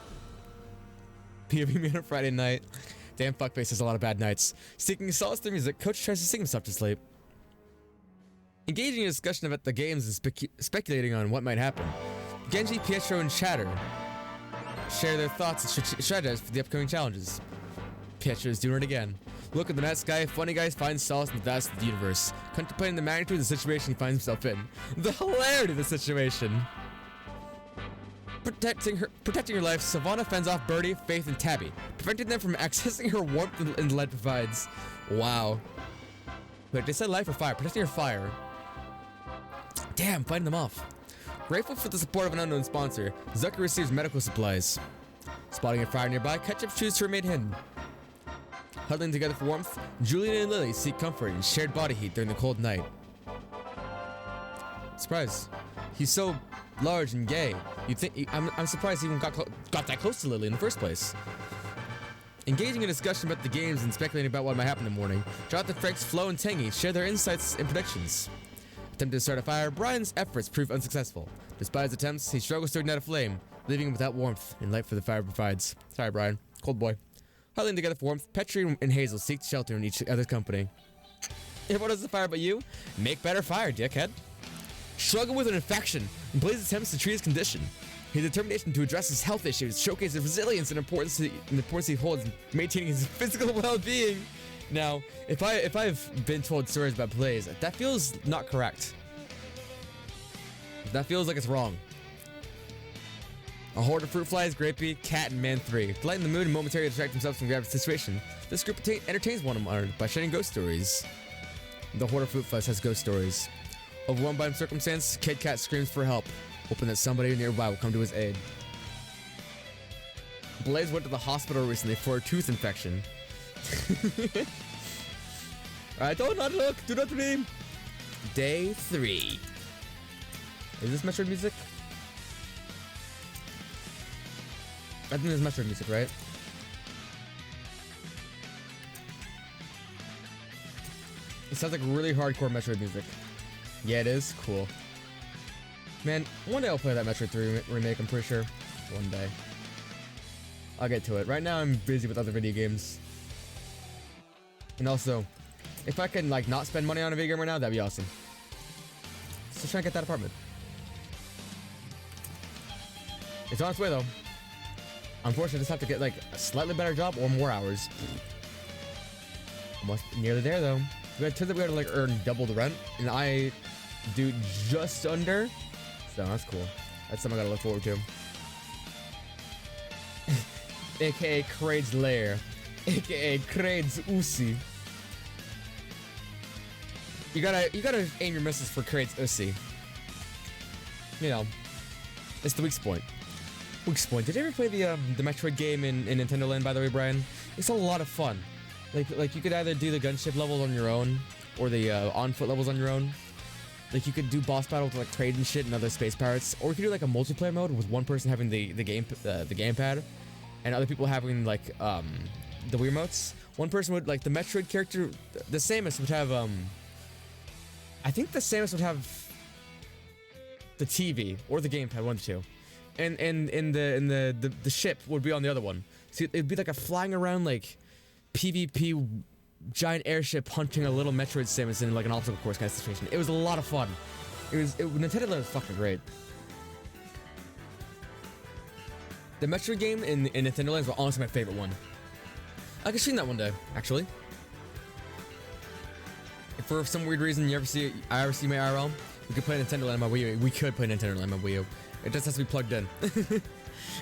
POV me on a Friday night. Damn, Fuckface has a lot of bad nights. Seeking solace through music, Coach tries to sing himself to sleep. Engaging in a discussion about the games and speculating on what might happen. Genji, Pietro, and Chatter share their thoughts and strategize for the upcoming challenges. Pietro is doing it again. Look at the night sky, Funny Guy finds solace in the vast of the universe. Contemplating the magnitude of the situation he finds himself in. The hilarity of the situation. Protecting her life, Savannah fends off Birdie, Faith, and Tabby, preventing them from accessing her warmth and light provides. Wow. Wait, they said life or fire? Protecting her fire. Damn, fighting them off. Grateful for the support of an unknown sponsor, Zucker receives medical supplies. Spotting a fire nearby, Ketchup chooses to remain hidden. Huddling together for warmth, Julian and Lily seek comfort in shared body heat during the cold night. Surprise. He's so large and gay. You'd think I'm surprised he even got that close to Lily in the first place. Engaging in discussion about the games and speculating about what might happen in the morning, Jonathan, Franks, Flo, and Tangy share their insights and predictions. Attempting to start a fire, Brian's efforts prove unsuccessful. Despite his attempts, he struggles to ignite a flame, leaving him without warmth and light for the fire provides. Sorry, Brian. Cold boy. Huddling together for warmth, Petri and Hazel seek shelter in each other's company. If what does the fire but you? Make better fire, dickhead. Struggling with an infection, Blaze attempts to treat his condition. His determination to address his health issues showcases the resilience and importance he holds in maintaining his physical well-being. Now, if I've been told stories about Blaze, that feels not correct. That feels like it's wrong. A horde of fruit flies, Grapey, Cat, and Man 3. To lighten the mood and momentarily distract themselves from Grav's situation, this group entertains one another by sharing ghost stories. The horde of fruit flies has ghost stories. Overwhelmed by circumstance, Kid Cat screams for help, hoping that somebody nearby will come to his aid. Blaze went to the hospital recently for a tooth infection. Alright, do not look! Do not dream! Day 3. Is this Metroid music? I think this is Metroid music, right? It sounds like really hardcore Metroid music. Yeah, it is. Cool. Man, one day I'll play that Metroid 3 remake, I'm pretty sure. One day. I'll get to it. Right now I'm busy with other video games. And also, if I can like not spend money on a video game right now, that'd be awesome. So trying to get that apartment. It's on its way though. Unfortunately, I just have to get like a slightly better job or more hours. Nearly there though. We had turns out we had to like earn double the rent, and I do just under. So that's cool. That's something I gotta look forward to. AKA Kraid's Lair. AKA Kraid's Usi. You gotta aim your misses for Kraid's Usi. You know, it's the weak point. Weak point. Did you ever play the Metroid game in Nintendo Land, by the way, Brian? It's a lot of fun. Like you could either do the gunship levels on your own, or the on-foot levels on your own. Like you could do boss battles with like Kraid and shit and other space pirates, or you could do like a multiplayer mode with one person having the gamepad, and other people having like the Wii remotes. One person would, like the Metroid character, the Samus would have I think the Samus would have the TV or the gamepad, one of the two, and the ship would be on the other one. So it'd be like a flying around like PvP giant airship hunting a little Metroid Samus in like an obstacle course kind of situation. It was a lot of fun. Nintendo Land was fucking great. The Metroid game in Nintendo Land was honestly my favorite one. I could stream that one day, actually. If for some weird reason I ever see my IRL, we could play Nintendo Land on my Wii U. We could play Nintendo Land on my Wii U. It just has to be plugged in.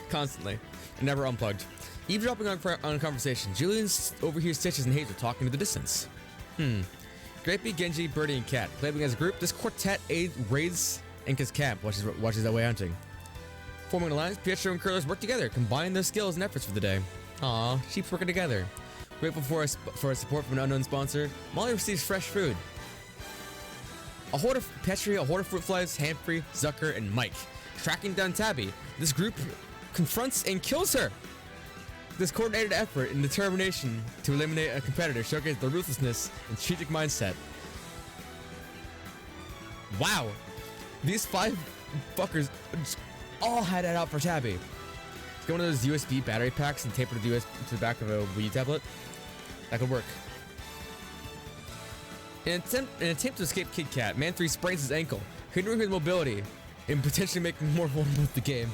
Constantly. And never unplugged. Eavesdropping on a conversation. Julian overhears Stitches and Hazel talking to the distance. Grapey, Genji, Birdie, and Cat. Playing as a group, this quartet raids Inca's camp, watches that way hunting. Forming an alliance, Pietro and Curlers work together, combining their skills and efforts for the day. Aww, sheep's working together. Grateful for our support from an unknown sponsor, Molly receives fresh food. A horde of Petri, a horde of fruit flies, Humphrey, Zucker, and Mike. Tracking down Tabby, this group confronts and kills her. This coordinated effort and determination to eliminate a competitor showcases their ruthlessness and strategic mindset. Wow, these 5 fuckers all had it out for Tabby. Let's get one of those USB battery packs and tape it to the back of a Wii tablet. That could work. In an attempt to escape Kid Cat, Man 3 sprains his ankle, hindering his mobility and potentially making him more vulnerable to the game.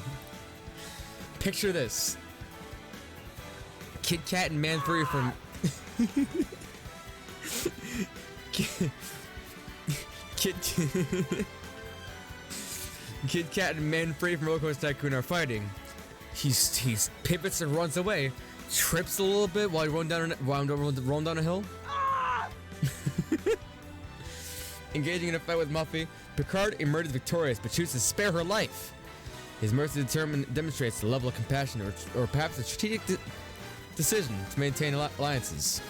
Picture this. Kid Cat and Man 3 from... Kid Cat and Man 3 from Roller Coaster Tycoon are fighting. He pivots and runs away, trips a little bit while rolling down a hill. Engaging in a fight with Muffy, Picard emerges victorious but chooses to spare her life. His mercy demonstrates the level of compassion or perhaps a strategic decision to maintain alliances.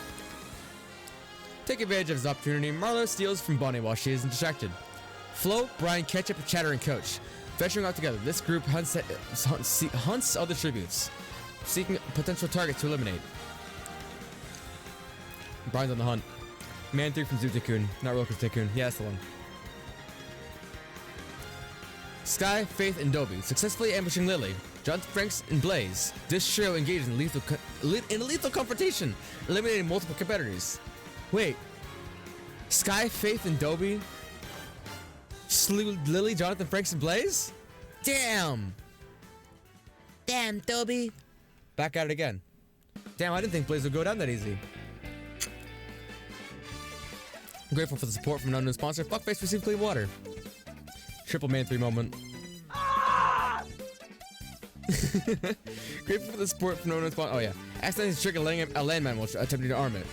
Take advantage of his opportunity, Marlo steals from Bonnie while she is distracted. Flo, Brian, Ketchup, and Chatter and Coach. Venturing out together, this group hunts other tributes, seeking potential targets to eliminate. Brian's on the hunt. Man 3 from Zoo Tycoon, not Roller Coaster Tycoon. Yeah, that's the one. Sky, Faith, and Dobie successfully ambushing Lily. Jonathan Franks and Blaze. This trio engages in a lethal confrontation, eliminating multiple competitors. Wait. Sky, Faith, and Dobie slew Lily, Jonathan Franks, and Blaze? Damn! Damn, Dobie. Back at it again. Damn, I didn't think Blaze would go down that easy. I'm grateful for the support from an unknown sponsor. Fuckface received clean water. Triple Man 3 moment. Grateful for the support from an unknown sponsor. Oh yeah. Accidentally triggered a landmine while attempting to arm it.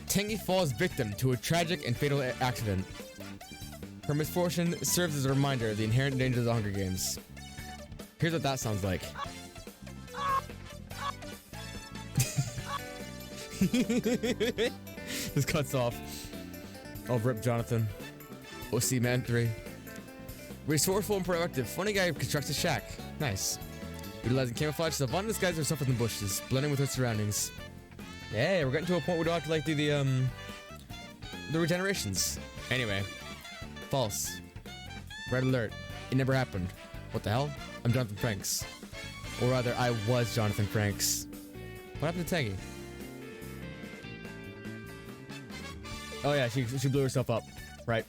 Tangy falls victim to a tragic and fatal accident. Her misfortune serves as a reminder of the inherent dangers of the Hunger Games. Here's what that sounds like. This cuts off. Oh, rip Jonathan. OC Man 3. Resourceful and proactive. Funny guy who constructs a shack. Nice. Utilizing camouflage, Savannah disguises herself in the bushes, blending with her surroundings. Yeah, we're getting to a point where we don't have to like do the regenerations. Anyway. False. Red alert. It never happened. What the hell? I'm Jonathan Franks. Or rather, I was Jonathan Franks. What happened to Tangy? Oh yeah, she blew herself up. Right.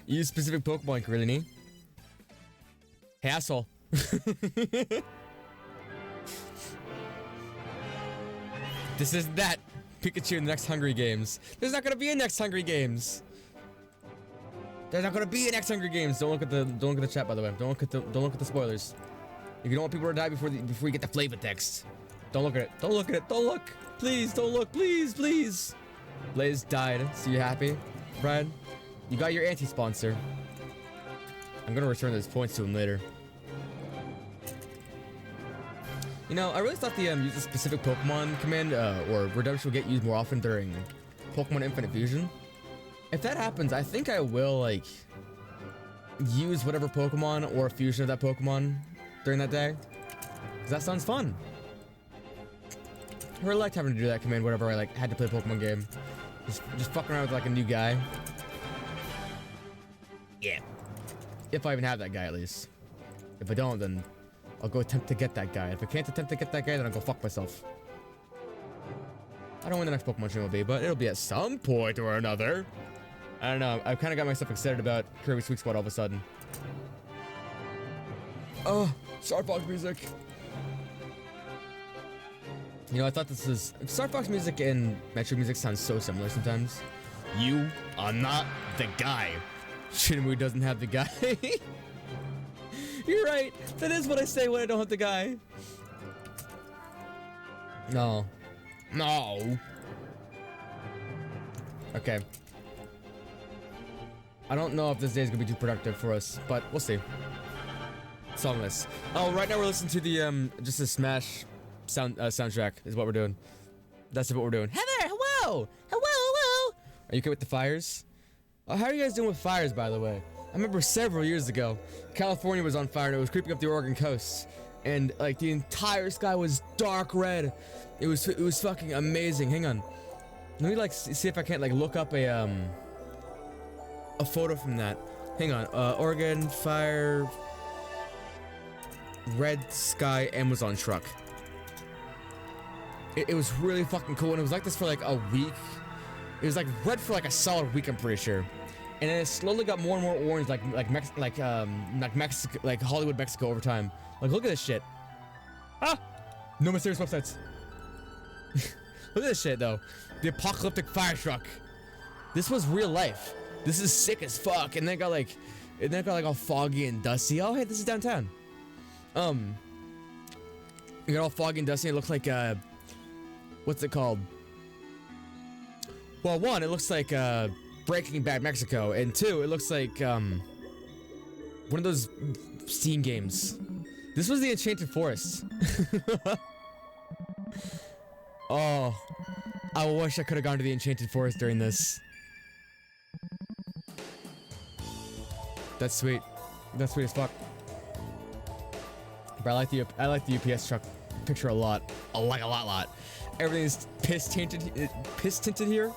Use specific Pokemon, Krillini. Hey, asshole. This is that. Pikachu in the next Hungry Games. There's not gonna be a next Hungry Games. There's not gonna be a next Hungry Games. Don't look at the chat, by the way. Don't look at the spoilers. If you don't want people to die before you get the flavor text, don't look at it. Don't look at it. Don't look. Please don't look. Please, please. Blaze died. So you happy, Brian? You got your anti-sponsor. I'm gonna return those points to him later. You know, I really thought the use a specific Pokemon command or redemption will get used more often during Pokemon Infinite Fusion. If that happens, I think I will like use whatever Pokemon or fusion of that Pokemon during that day. Cause that sounds fun. I really liked having to do that command whenever I like had to play a Pokemon game. Just fucking around with like a new guy. Yeah. If I even have that guy at least. If I don't, then I'll go attempt to get that guy. If I can't attempt to get that guy, then I'll go fuck myself. I don't know when the next Pokemon stream will be, but it'll be at some point or another. I don't know. I've kind of got myself excited about Kirby Sweet Spot all of a sudden. Oh, Star Fox music. You know, I thought this was... Star Fox music and Metro music sounds so similar sometimes. You are not the guy. Shinmu doesn't have the guy. You're right. That is what I say when I don't have the guy. No. No. Okay. I don't know if this day is gonna be too productive for us, but we'll see. Songless. Oh, right now we're listening to the just a Smash soundtrack is what we're doing. That's what we're doing. Heather, hello, hello, hello. Are you okay with the fires? Oh, how are you guys doing with fires, by the way? I remember several years ago, California was on fire and it was creeping up the Oregon coast, and like the entire sky was dark red. It was fucking amazing. Hang on, let me like see if I can't like look up a photo from that. Hang on, Oregon fire, red sky, Amazon truck. It was really fucking cool, and it was like this for like a week. It was like red for like a solid week, I'm pretty sure. And then it slowly got more and more orange, like Mexico, like Hollywood, Mexico over time. Like, look at this shit. Ah, no mysterious websites. Look at this shit though. The apocalyptic fire truck. This was real life. This is sick as fuck. And then it got like all foggy and dusty. Oh hey, this is downtown. It got all foggy and dusty. It looks like what's it called? Well, one, it looks like Breaking Bad Mexico, and two, it looks like one of those Steam games. This was the Enchanted Forest. Oh, I wish I could have gone to the Enchanted Forest during this. That's sweet. That's sweet as fuck. But I like the UPS truck picture a lot. A lot. Everything's piss tinted here.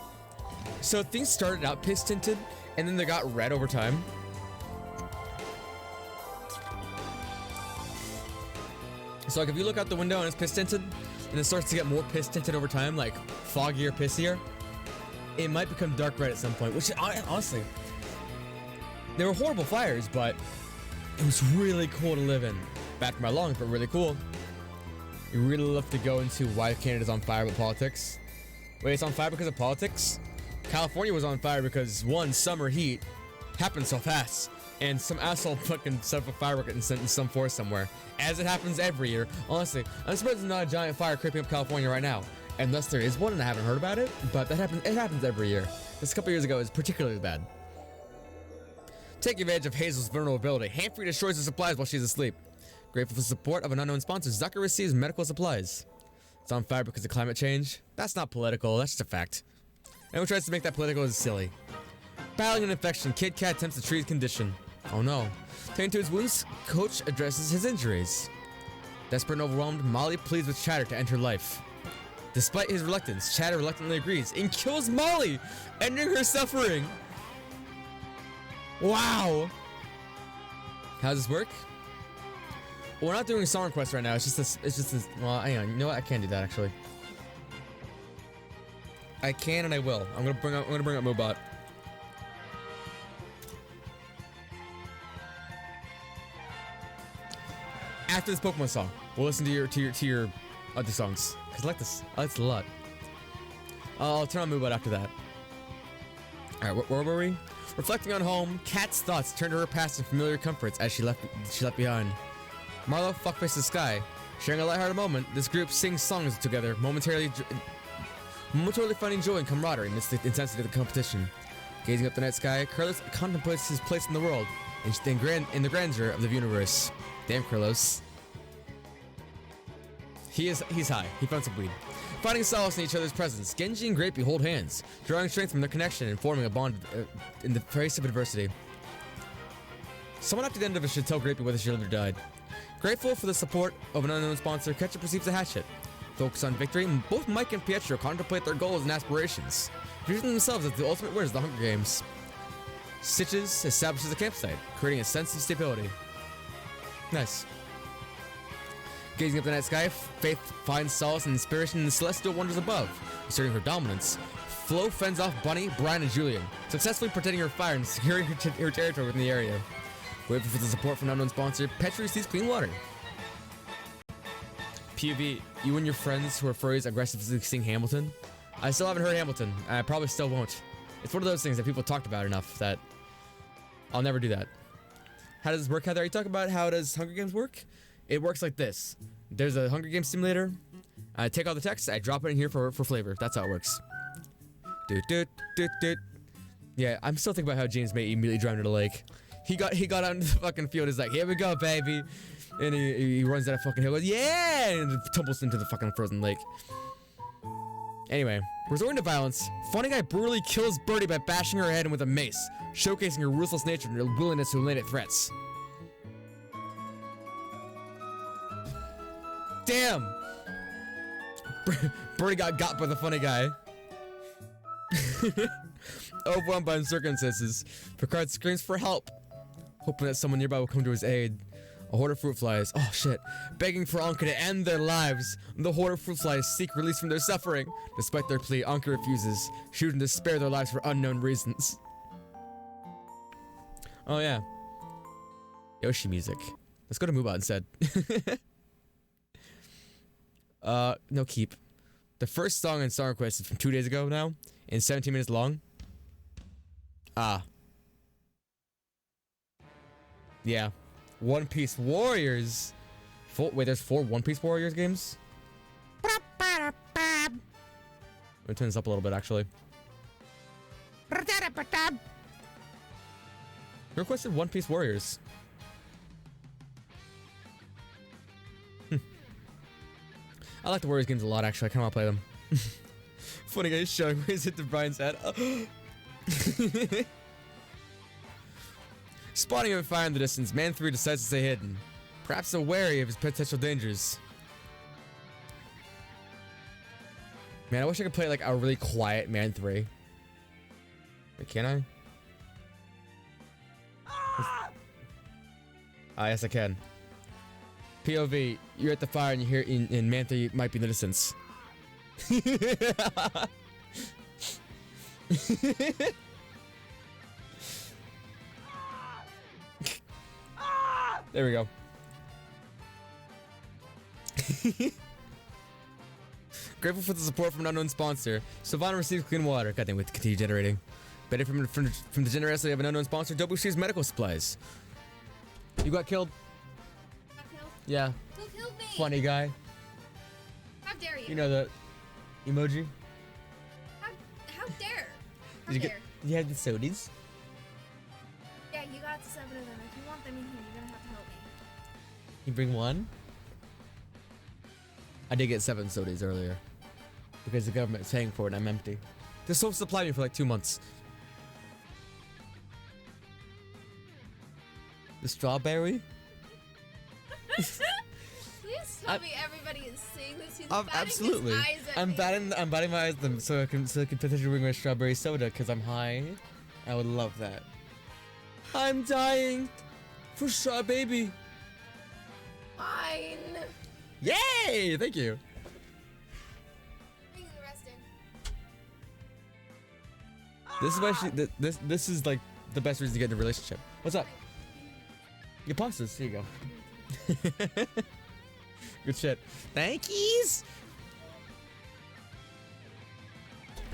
So things started out piss tinted, and then they got red over time. So like if you look out the window and it's piss tinted, and it starts to get more piss tinted over time, like foggier, pissier, it might become dark red at some point. Which honestly, they were horrible fires, but it was really cool to live in. Bad for my lungs, but really cool. You really love to go into why Canada's on fire with politics. Wait, it's on fire because of politics? California was on fire because one, summer heat happened so fast, and some asshole fucking set up a firework and sent in some forest somewhere, as it happens every year. Honestly, I'm surprised there's not a giant fire creeping up California right now, unless there is one and I haven't heard about it. But that happens. It happens every year. This a couple years ago was particularly bad. Take advantage of Hazel's vulnerability. Handfree destroys her supplies while she's asleep. Grateful for the support of an unknown sponsor, Zucker receives medical supplies. It's on fire because of climate change. That's not political. That's just a fact. Anyone tries to make that political is silly. Battling an infection, Kid Cat attempts to treat his condition. Oh no. Tending to his wounds, Coach addresses his injuries. Desperate and overwhelmed, Molly pleads with Chatter to end her life. Despite his reluctance, Chatter reluctantly agrees and kills Molly, ending her suffering. Wow. How does this work? Well, we're not doing a song request right now. It's just this. Well, hang on. You know what? I can't do that actually. I can and I will. I'm gonna bring up Mobot. After this Pokemon song, we'll listen to your other songs. Cause I like this a lot. I'll turn on Moobot after that. Alright, where were we? Reflecting on home, Kat's thoughts turned to her past and familiar comforts as she left behind. Marlowe fuckfaces Sky. Sharing a lighthearted moment, this group sings songs together, momentarily finding joy and camaraderie amidst the intensity of the competition. Gazing up the night sky, Carlos contemplates his place in the world and in the grandeur of the universe. Damn, Carlos. He's high. He found some weed. Finding solace in each other's presence, Genji and Grapey hold hands, drawing strength from their connection and forming a bond in the face of adversity. Someone after the end of it should tell Grapey whether she lived or died. Grateful for the support of an unknown sponsor, Ketchup receives a hatchet. Focused on victory, both Mike and Pietro contemplate their goals and aspirations, viewing themselves as the ultimate winners of the Hunger Games. Stitches establishes a campsite, creating a sense of stability. Nice. Gazing up the night sky, Faith finds solace and inspiration in the celestial wonders above. Asserting her dominance, Flo fends off Bunny, Brian, and Julian, successfully protecting her fire and securing her territory within the area. Grateful for the support from an unknown sponsor, Petra receives clean water. PUV, you and your friends who are furries aggressively sing Hamilton? I still haven't heard Hamilton. I probably still won't. It's one of those things that people talked about enough that I'll never do that. How does this work, Heather? Are you talking about how does Hunger Games work? It works like this. There's a Hunger Games simulator. I take all the text, I drop it in here for flavor. That's how it works. Yeah, I'm still thinking about how James May immediately drowned in a lake. He got out into the fucking field. He's like, here we go, baby. And he runs down a fucking hill. Goes, yeah, and tumbles into the fucking frozen lake. Anyway, resorting to violence, Funny Guy brutally kills Birdie by bashing her head in with a mace, showcasing her ruthless nature and her willingness to eliminate threats. Damn! Birdie got by the Funny Guy. Overwhelmed by circumstances, Picard screams for help, hoping that someone nearby will come to his aid. A horde of fruit flies, oh shit, begging for Anka to end their lives. The horde of fruit flies seek release from their suffering. Despite their plea, Anka refuses, shooting to spare their lives for unknown reasons. Oh yeah. Yoshi music. Let's go to Moobot instead. No keep. The first song in Song Request is from 2 days ago now, and 17 minutes long. Yeah. One Piece Warriors. Wait, there's 4 One Piece Warriors games? Let me turn this up a little bit, actually. You requested One Piece Warriors. I like the Warriors games a lot, actually. I kind of want to play them. Funny Guy showing where he's hit the Brian's head. Spotting him and fire in the distance, Man 3 decides to stay hidden, perhaps so wary of his potential dangers. Man, I wish I could play like a really quiet Man 3. Wait, can I? Ah, yes I can. POV, you're at the fire and you hear in Man 3 might be in the distance. There we go. Grateful for the support from an unknown sponsor. Sylvana receives clean water. God damn it, continue generating. Better from the generosity of an unknown sponsor, Dobu receives medical supplies. You got killed? Got killed? Yeah. Who killed me? Funny Guy. How dare you? You know the emoji? How dare? How Did you dare? get? You had the sodies? Yeah, you got 7 of them. If you want them in here, you're gonna have to help me. You bring one? I did get 7 sodies earlier. Because the government's paying for it and I'm empty. They're supposed to supply me for like 2 months. The strawberry? Please tell me everybody is seeing this. He's batting Absolutely. his eyes at I'm me. batting my eyes at them so I can potentially bring my strawberry soda because I'm high. I would love that. I'm dying for straw baby. Fine. Yay! Thank you. Bring the rest in. This is why this is like the best reason to get in a relationship. What's up? Your pastas. Here you go. Good shit. Thank yous.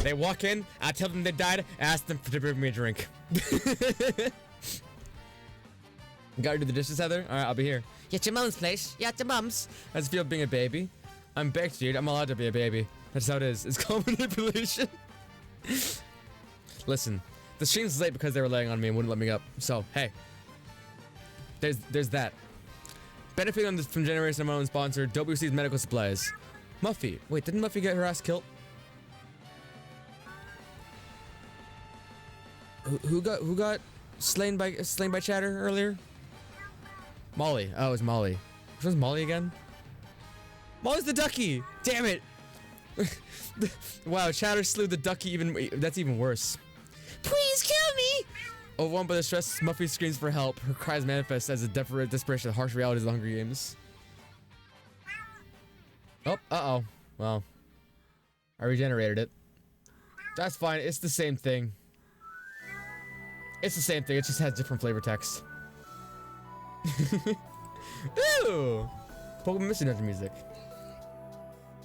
They walk in, I tell them they died, I ask them to bring me a drink. Gotta do the dishes, Heather? Alright, I'll be here. Yeah, at your mom's place. Yeah, at your mom's. I just feel being a baby. I'm baked, dude. I'm allowed to be a baby. That's how it is. It's called manipulation. Listen, the stream's late because they were laying on me and wouldn't let me up. So, hey. There's that. Benefiting from Generation of my own sponsor, WC's Medical Supplies. Muffy. Wait, didn't Muffy get her ass killed? Who got slain by Chatter earlier? Molly. Oh, it was Molly. Which one's Molly again? Molly's the ducky! Damn it! Wow, Chatter slew the ducky that's even worse. Please kill me! Overwhelmed by the stress, Muffy screams for help. Her cries manifest as a desperation of harsh realities of the Hunger Games. Oh, uh-oh. Well, I regenerated it. That's fine, it's the same thing. It's the same thing, it just has different flavor text. Ooh! Pokemon Mystery Dungeon music.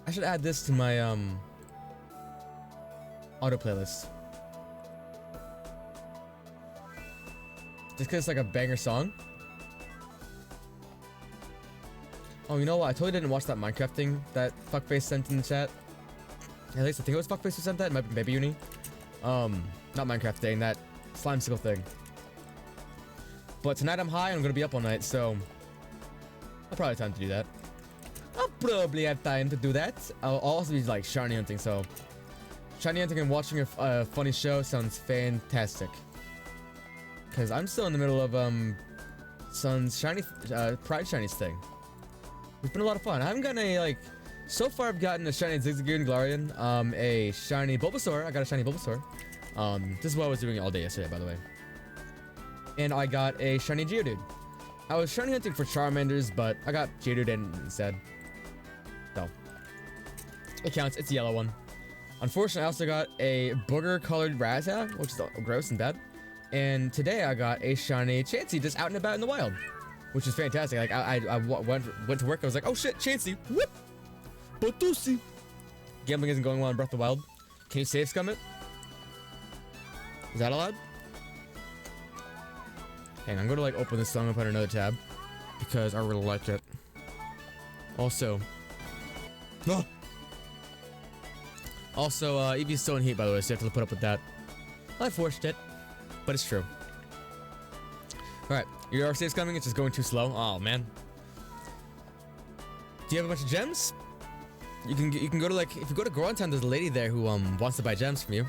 I should add this to my, auto playlist. Just cause it's like a banger song. Oh, you know what? I totally didn't watch that Minecraft thing that Fuckface sent in the chat. At least I think it was Fuckface who sent that. It might be Baby Uni. Not Minecraft thing, that slime sickle thing. But tonight I'm high and I'm gonna be up all night, so I'll probably have time to do that. I'll probably have time to do that. I'll also be like shiny hunting, so shiny hunting and watching a funny show sounds fantastic. Cause I'm still in the middle of Sun's shiny Pride Shinies thing. It's been a lot of fun. I haven't gotten a like. So far, I've gotten a shiny Zigzagoon Galarian, a shiny Bulbasaur. I got a shiny Bulbasaur. This is what I was doing all day yesterday, by the way. And I got a shiny Geodude. I was shiny hunting for Charmanders, but I got Geodude instead. So it counts. It's a yellow one. Unfortunately, I also got a booger-colored Rattata, which is gross and bad. And today I got a shiny Chansey just out and about in the wild, which is fantastic. Like I went to work. I was like, oh shit, Chansey, whoop, Batusi. Gambling isn't going well in Breath of the Wild. Can you save scum it? Is that allowed? Hang on, I'm gonna like open this song and put another tab because I really like it. Also, Eevee's still in heat, by the way, so you have to put up with that. I forced it. But it's true. Alright, your save's coming, it's just going too slow. Oh man. Do you have a bunch of gems? You can go to like, if you go to Goron Town, there's a lady there who wants to buy gems from you.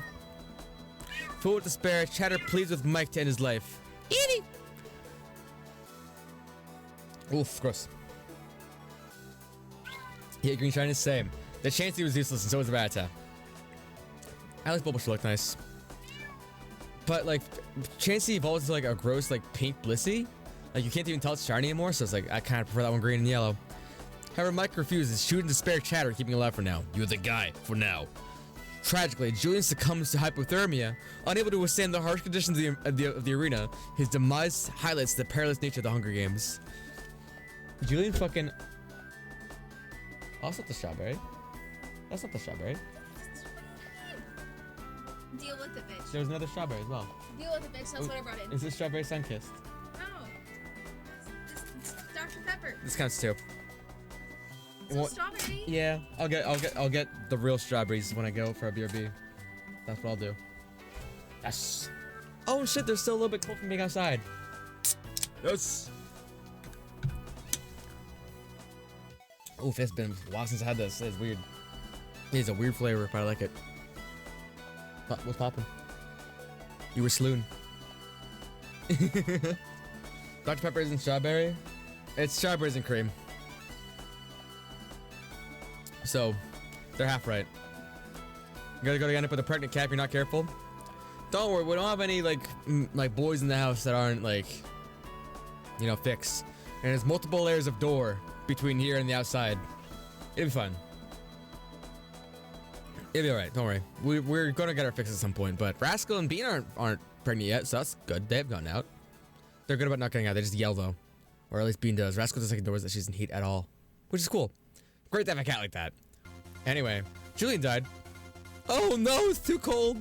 Full with despair, Chatter pleads with Mike to end his life. Eevee! Oof, gross. Yeah, green shine is same. The Chansey was useless and so was the Rattata. At least Bulbasaur looked nice. But like, Chansey evolves into like a gross like pink Blissey. Like you can't even tell it's shiny anymore, so it's like I kind of prefer that one green and yellow. However, Mike refuses, shooting despair Chatter, keeping alive for now. You're the guy for now. Tragically, Julian succumbs to hypothermia, unable to withstand the harsh conditions of the arena. His demise highlights the perilous nature of the Hunger Games. Julian fucking. Oh, that's not the strawberry. That's not the strawberry. Deal with it, bitch. There was another strawberry as well. Deal with it, bitch. That's what I brought in. Is this strawberry sun-kissed? No. This Dr. Pepper. This counts too. It's strawberry. Yeah, I'll get the real strawberries when I go for a BRB. That's what I'll do. Yes. Oh shit, there's still a little bit cold from being outside. Yes. Oof, it's been a while since I had this. It's weird. It's a weird flavor, but I like it. What's poppin'? You were sloon. Dr. Pepper isn't strawberry. It's strawberries and cream. So, they're half right. You gotta go to end up with a pregnant cat if you're not careful. Don't worry, we don't have any like boys in the house that aren't like, you know, fixed. And there's multiple layers of door between here and the outside. It'll be fun. It'll be alright, don't worry. We're gonna get our fix at some point, but Rascal and Bean aren't pregnant yet, so that's good. They've gotten out. They're good about not getting out, they just yell though. Or at least Bean does. Rascal doesn't ignore that she's in heat at all. Which is cool. Great to have a cat like that. Anyway, Julian died. Oh no, it's too cold.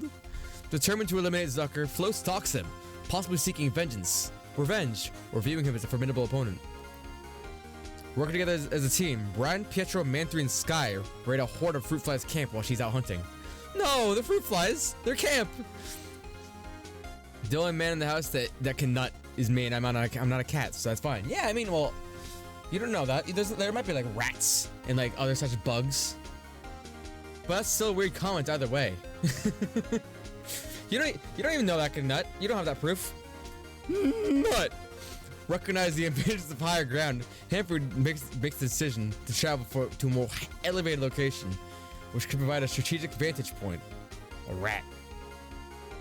Determined to eliminate Zucker, Flo stalks him, possibly seeking revenge, or viewing him as a formidable opponent. Working together as a team, Brian, Pietro, Manthry, and Sky raid a horde of fruit flies camp while she's out hunting. No, the fruit flies! They're camp! The only man in the house that can nut is me, and I'm not a cat, so that's fine. Yeah, I mean, well, you don't know that. There might be like rats and like other such bugs. But that's still a weird comment either way. You don't even know that can nut. You don't have that proof. Nut! Recognize the advantages of higher ground. Hanford makes the decision to travel to a more elevated location, which could provide a strategic vantage point. A rat.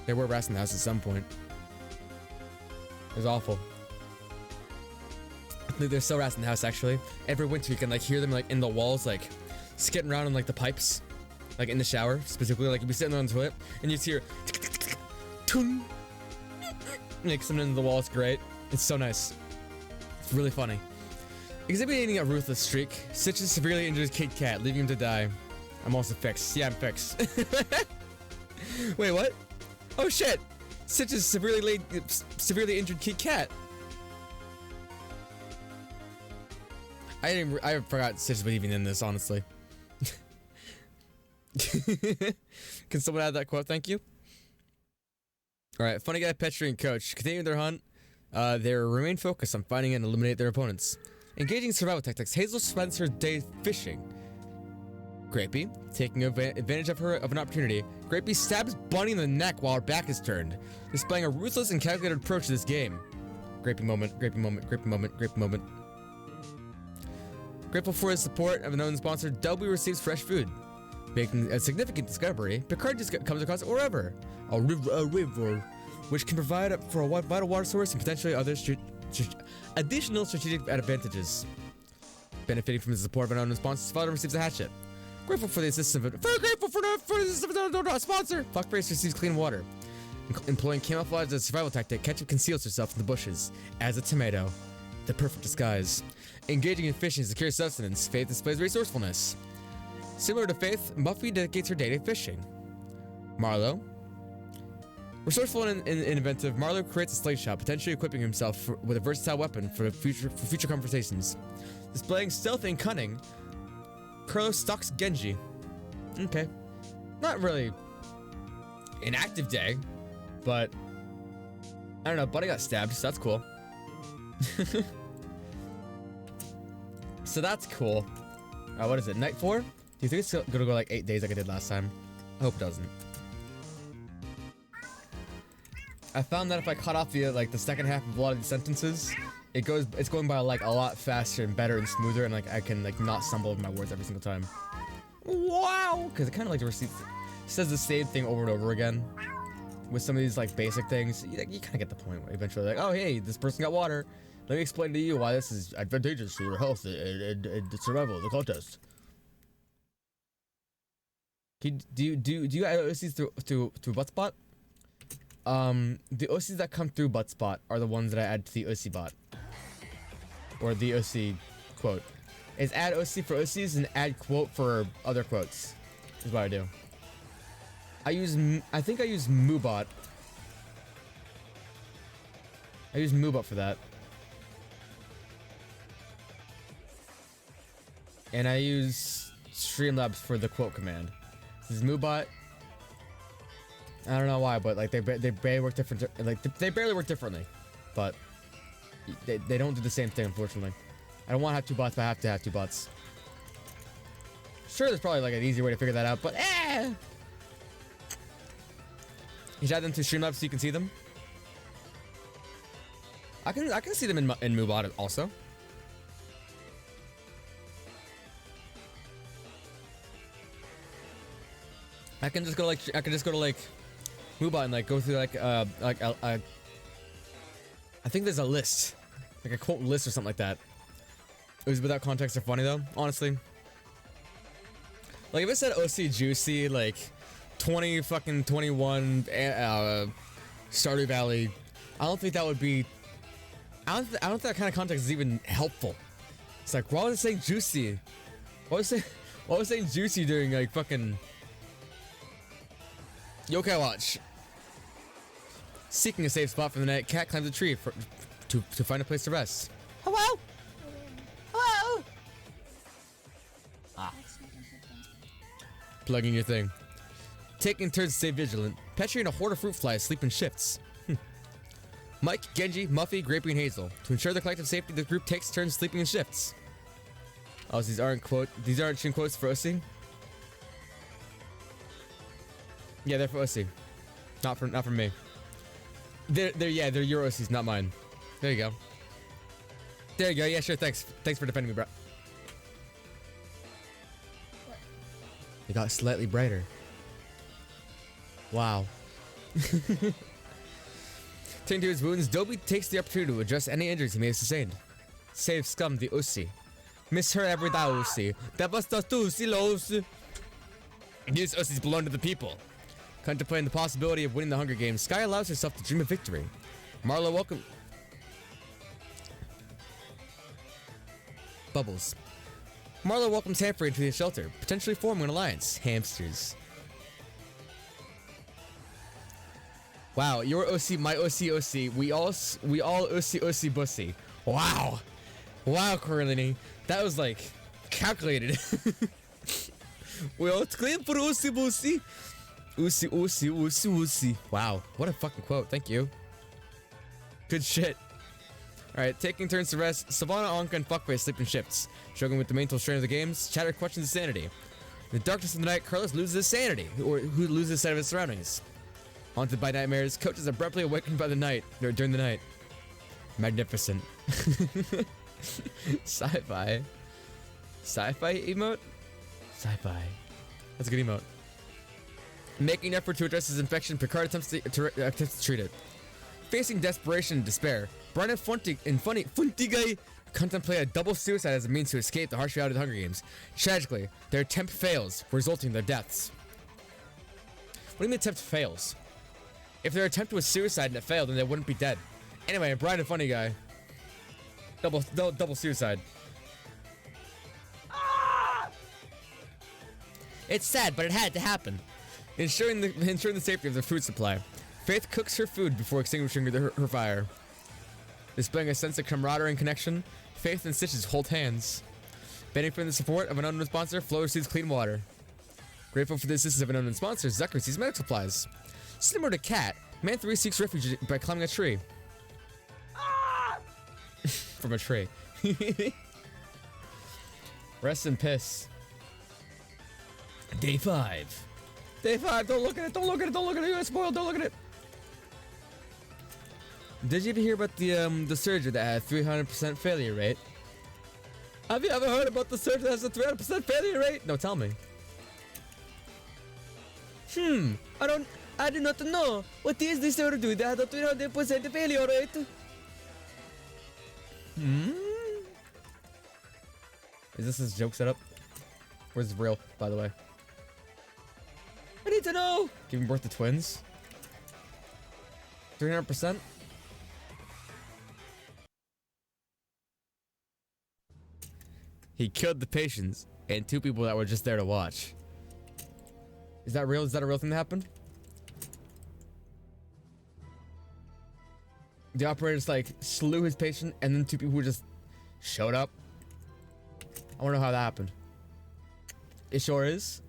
There were rats in the house at some point. It was awful. There's still rats in the house actually. Every winter you can like hear them like in the walls, like skidding around in like the pipes, like in the shower specifically. Like you'd be sitting there on the toilet and you'd hear like something in the wall. It's great. It's so nice. It's really funny. Exhibiting a ruthless streak, Stitches severely injures Kid Cat, leaving him to die. I'm also fixed. Yeah, I'm fixed. Wait, what? Oh shit! Stitches severely injured Kid Cat. I forgot Stitches was even in this, honestly. Can someone add that quote? Thank you. Alright, Funny Guy, Petri, and Coach continue their hunt. They remain focused on finding and eliminate their opponents. Engaging survival tactics, Hazel spends her day fishing. Grapey, taking advantage of an opportunity, Grapey stabs Bunny in the neck while her back is turned, displaying a ruthless and calculated approach to this game. Grapey moment, Grapey moment, Grapey moment, Grapey moment. Grateful for his support of an unknown sponsor, W receives fresh food. Making a significant discovery, Picard just comes across a river, which can provide for a vital water source and potentially other additional strategic advantages. Benefiting from the support of an unknown sponsor, his father receives a hatchet. Grateful for the assistance of a sponsor, Fuckface receives clean water. Employing camouflage as a survival tactic, Ketchup conceals herself in the bushes as a tomato. The perfect disguise. Engaging in fishing to secure sustenance, Faith displays resourcefulness. Similar to Faith, Muffy dedicates her day to fishing. Marlowe. Resourceful and inventive, Marlowe creates a slingshot, potentially equipping himself with a versatile weapon for future conversations. Displaying stealth and cunning, Carlos stalks Genji. Okay. Not really an active day, but I don't know, Buddy got stabbed, so that's cool. So that's cool. What is it, night 4? Do you think it's gonna go like 8 days like I did last time? I hope it doesn't. I found that if I cut off the the second half of a lot of these sentences, it's going by like a lot faster and better and smoother, and like I can like not stumble over my words every single time. Wow, because it kind of like says the same thing over and over again with some of these like basic things. You kind of get the point eventually. Like, oh hey, this person got water. Let me explain to you why this is advantageous to your health and the survival of the contest. Do you add OCs through butt spot? The OCs that come through butt spot are the ones that I add to the OC bot. Or the OC quote. Is add OC for OCs and add quote for other quotes. Is what I do. I think I use Moobot. I use Moobot for that. And I use Streamlabs for the quote command. This is Moobot. I don't know why, but like they barely work different. Like they barely work differently, but they don't do the same thing, unfortunately. I don't want to have 2 bots, but I have to have 2 bots. Sure, there's probably like an easier way to figure that out, but you should add them to Streamlabs so you can see them. I can see them in Moobot also. I can just go to like Moobot and like go through like I think there's a list, like a quote list or something like that. It was without context or funny though, honestly. Like if it said OC Juicy like 21 Stardew Valley, I don't think that would be. I don't think that kind of context is even helpful. It's like, why was it saying juicy? Why was it saying juicy during like fucking Yokai Watch. Seeking a safe spot for the night, cat climbs a tree to find a place to rest. Hello? Hello? Plugging your thing. Taking turns to stay vigilant. Petri and a horde of fruit flies sleep in shifts. Mike, Genji, Muffy, Grapey, and Hazel. To ensure the collective safety, the group takes turns sleeping in shifts. Oh, so these aren't Shin quotes for OC? Yeah, they're for OC. Not for me. They're your OCs, not mine. There you go. There you go. Yeah, sure. Thanks for defending me, bro. It got slightly brighter. Wow. Turning to his wounds, Dobby takes the opportunity to address any injuries he may have sustained. Save Scum the Ussi. Miss her every day, Ussi. Devastatus los. These Ussis belong to the people. Contemplating the possibility of winning the Hunger Games, Sky allows herself to dream of victory. Marla welcome. Bubbles. Marla welcomes Hamfrey into the shelter, potentially forming an alliance. Hamsters. Wow, your OC, my OC. We all OC bussy. Wow. Wow, Corellini. That was like calculated. We all claim for OC bussy. Usi. Wow, what a fucking quote. Thank you. Good shit. Alright, taking turns to rest. Savannah, Anka, and Fuckface sleep in shifts. Struggling with the mental strain of the games, Chatter questions his sanity. In the darkness of the night, Carlos loses his sanity, or who loses sight of his surroundings. Haunted by nightmares, Coach is abruptly awakened by the night, or during the night. Magnificent. Sci-fi. Sci-fi emote? Sci-fi. That's a good emote. Making an effort to address his infection, Picard attempts to treat it. Facing desperation and despair, Brian and Funtigai contemplate a double suicide as a means to escape the harsh reality of the Hunger Games. Tragically, their attempt fails, resulting in their deaths. What do you mean attempt fails? If their attempt was suicide and it failed, then they wouldn't be dead. Anyway, Brian and Funny Guy. Double suicide. It's sad, but it had to happen. Ensuring the safety of their food supply. Faith cooks her food before extinguishing her fire. Displaying a sense of camaraderie and connection, Faith and Stitches hold hands. Benefiting the support of an unknown sponsor, Flo receives clean water. Grateful for the assistance of an unknown sponsor, Zuck receives medical supplies. Similar to Cat, Man 3 seeks refuge by climbing a tree. From a tree. Rest and piss. Day 5. Day 5, don't look at it, you got spoiled, don't look at it. Did you ever hear about the surgery that had 300% failure rate? Have you ever heard about the surgery that has a 300% failure rate? No, tell me. I do not know. What is the surgery that has a 300% failure rate? Is this his joke setup? Or is it real, by the way? I need to know! Giving birth to twins? 300%? He killed the patients and 2 people that were just there to watch. Is that real? Is that a real thing that happened? The operator just like slew his patient and then 2 people who just showed up. I wonder how that happened. It sure is.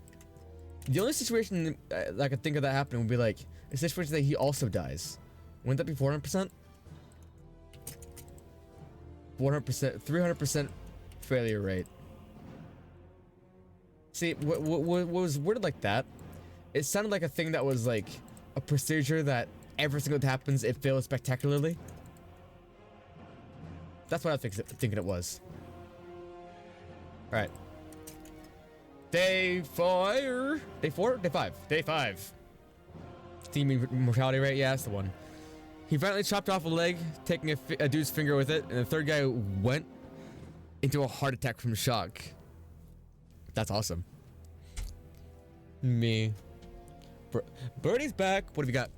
The only situation that I could think of that happening would be like a situation that he also dies. Wouldn't that be 400%? 100%, 300% failure rate. See, what was worded like that? It sounded like a thing that was like a procedure that every single time it happens, it fails spectacularly. That's what I was thinking it was. All right. Day 4? Day 4? Day 5. Day 5. Team mortality rate? Yeah, that's the one. He finally chopped off a leg, taking a dude's finger with it, and the third guy went into a heart attack from shock. That's awesome. Me. Birdie's back. What have you got?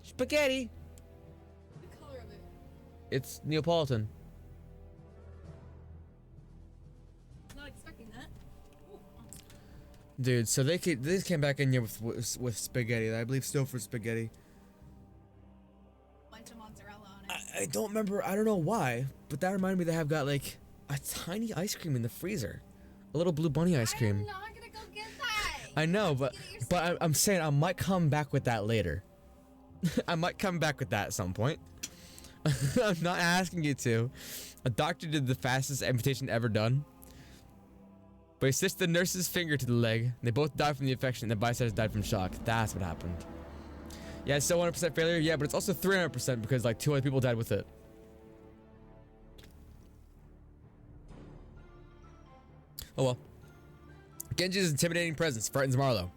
Spaghetti. The color of it. It's Neapolitan. Not expecting that. Dude, so they just came back in here with spaghetti. I believe still for spaghetti. Bunch of mozzarella on it. I don't remember. I don't know why, but that reminded me they have got like a tiny ice cream in the freezer, a little blue bunny ice cream. I'm not gonna go get that. I know, but I'm saying I might come back with that later. I might come back with that at some point. I'm not asking you to. A doctor did the fastest amputation ever done. But he stitched the nurse's finger to the leg. They both died from the infection, and the bystanders died from shock. That's what happened. Yeah, it's still 100% failure. Yeah, but it's also 300% because like 2 other people died with it. Oh well. Genji's intimidating presence frightens Marlowe.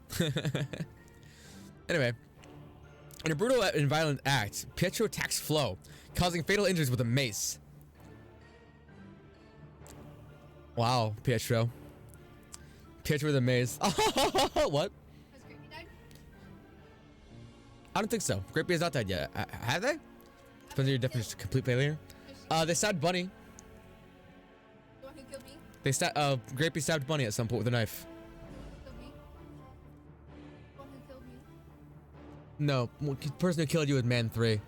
Anyway, in a brutal and violent act, Pietro attacks Flo, causing fatal injuries with a mace. Wow, Pietro. Pietro with a mace. What? Has Creepy died? I don't think so. Grapey has not died yet. Have they? Depends on your definition of complete failure. They stabbed Bunny. The one who killed me? They Grapey stabbed Bunny at some point with a knife. Killed me? The one who killed me? No, the person who killed you was Man 3.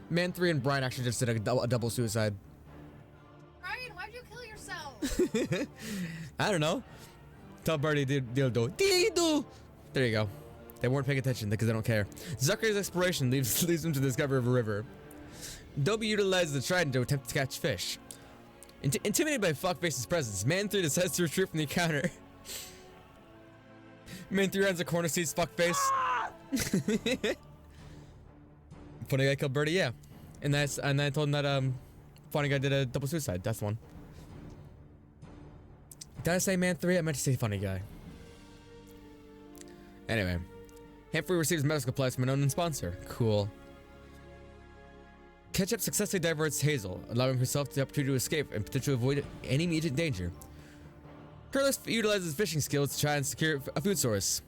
Man 3 and Brian actually just did a double suicide. Ryan, why'd you kill yourself? I don't know. Tell Birdie dildo. Dildo! There you go. They weren't paying attention because they don't care. Zucker's exploration leads them to the discovery of a river. Dobie utilizes the trident to attempt to catch fish. Intimidated by Fuckface's presence, Man 3 decides to retreat from the encounter. Man 3 runs a corner, sees Fuckface. Funny guy killed Birdie, yeah. And then I told him that funny guy did a double suicide. That's the one. Did I say Man 3? I meant to say funny guy. Anyway. Humphrey receives medical supplies from an unknown sponsor. Cool. Ketchup successfully diverts Hazel, allowing herself the opportunity to escape and potentially avoid any immediate danger. Carlos utilizes fishing skills to try and secure a food source.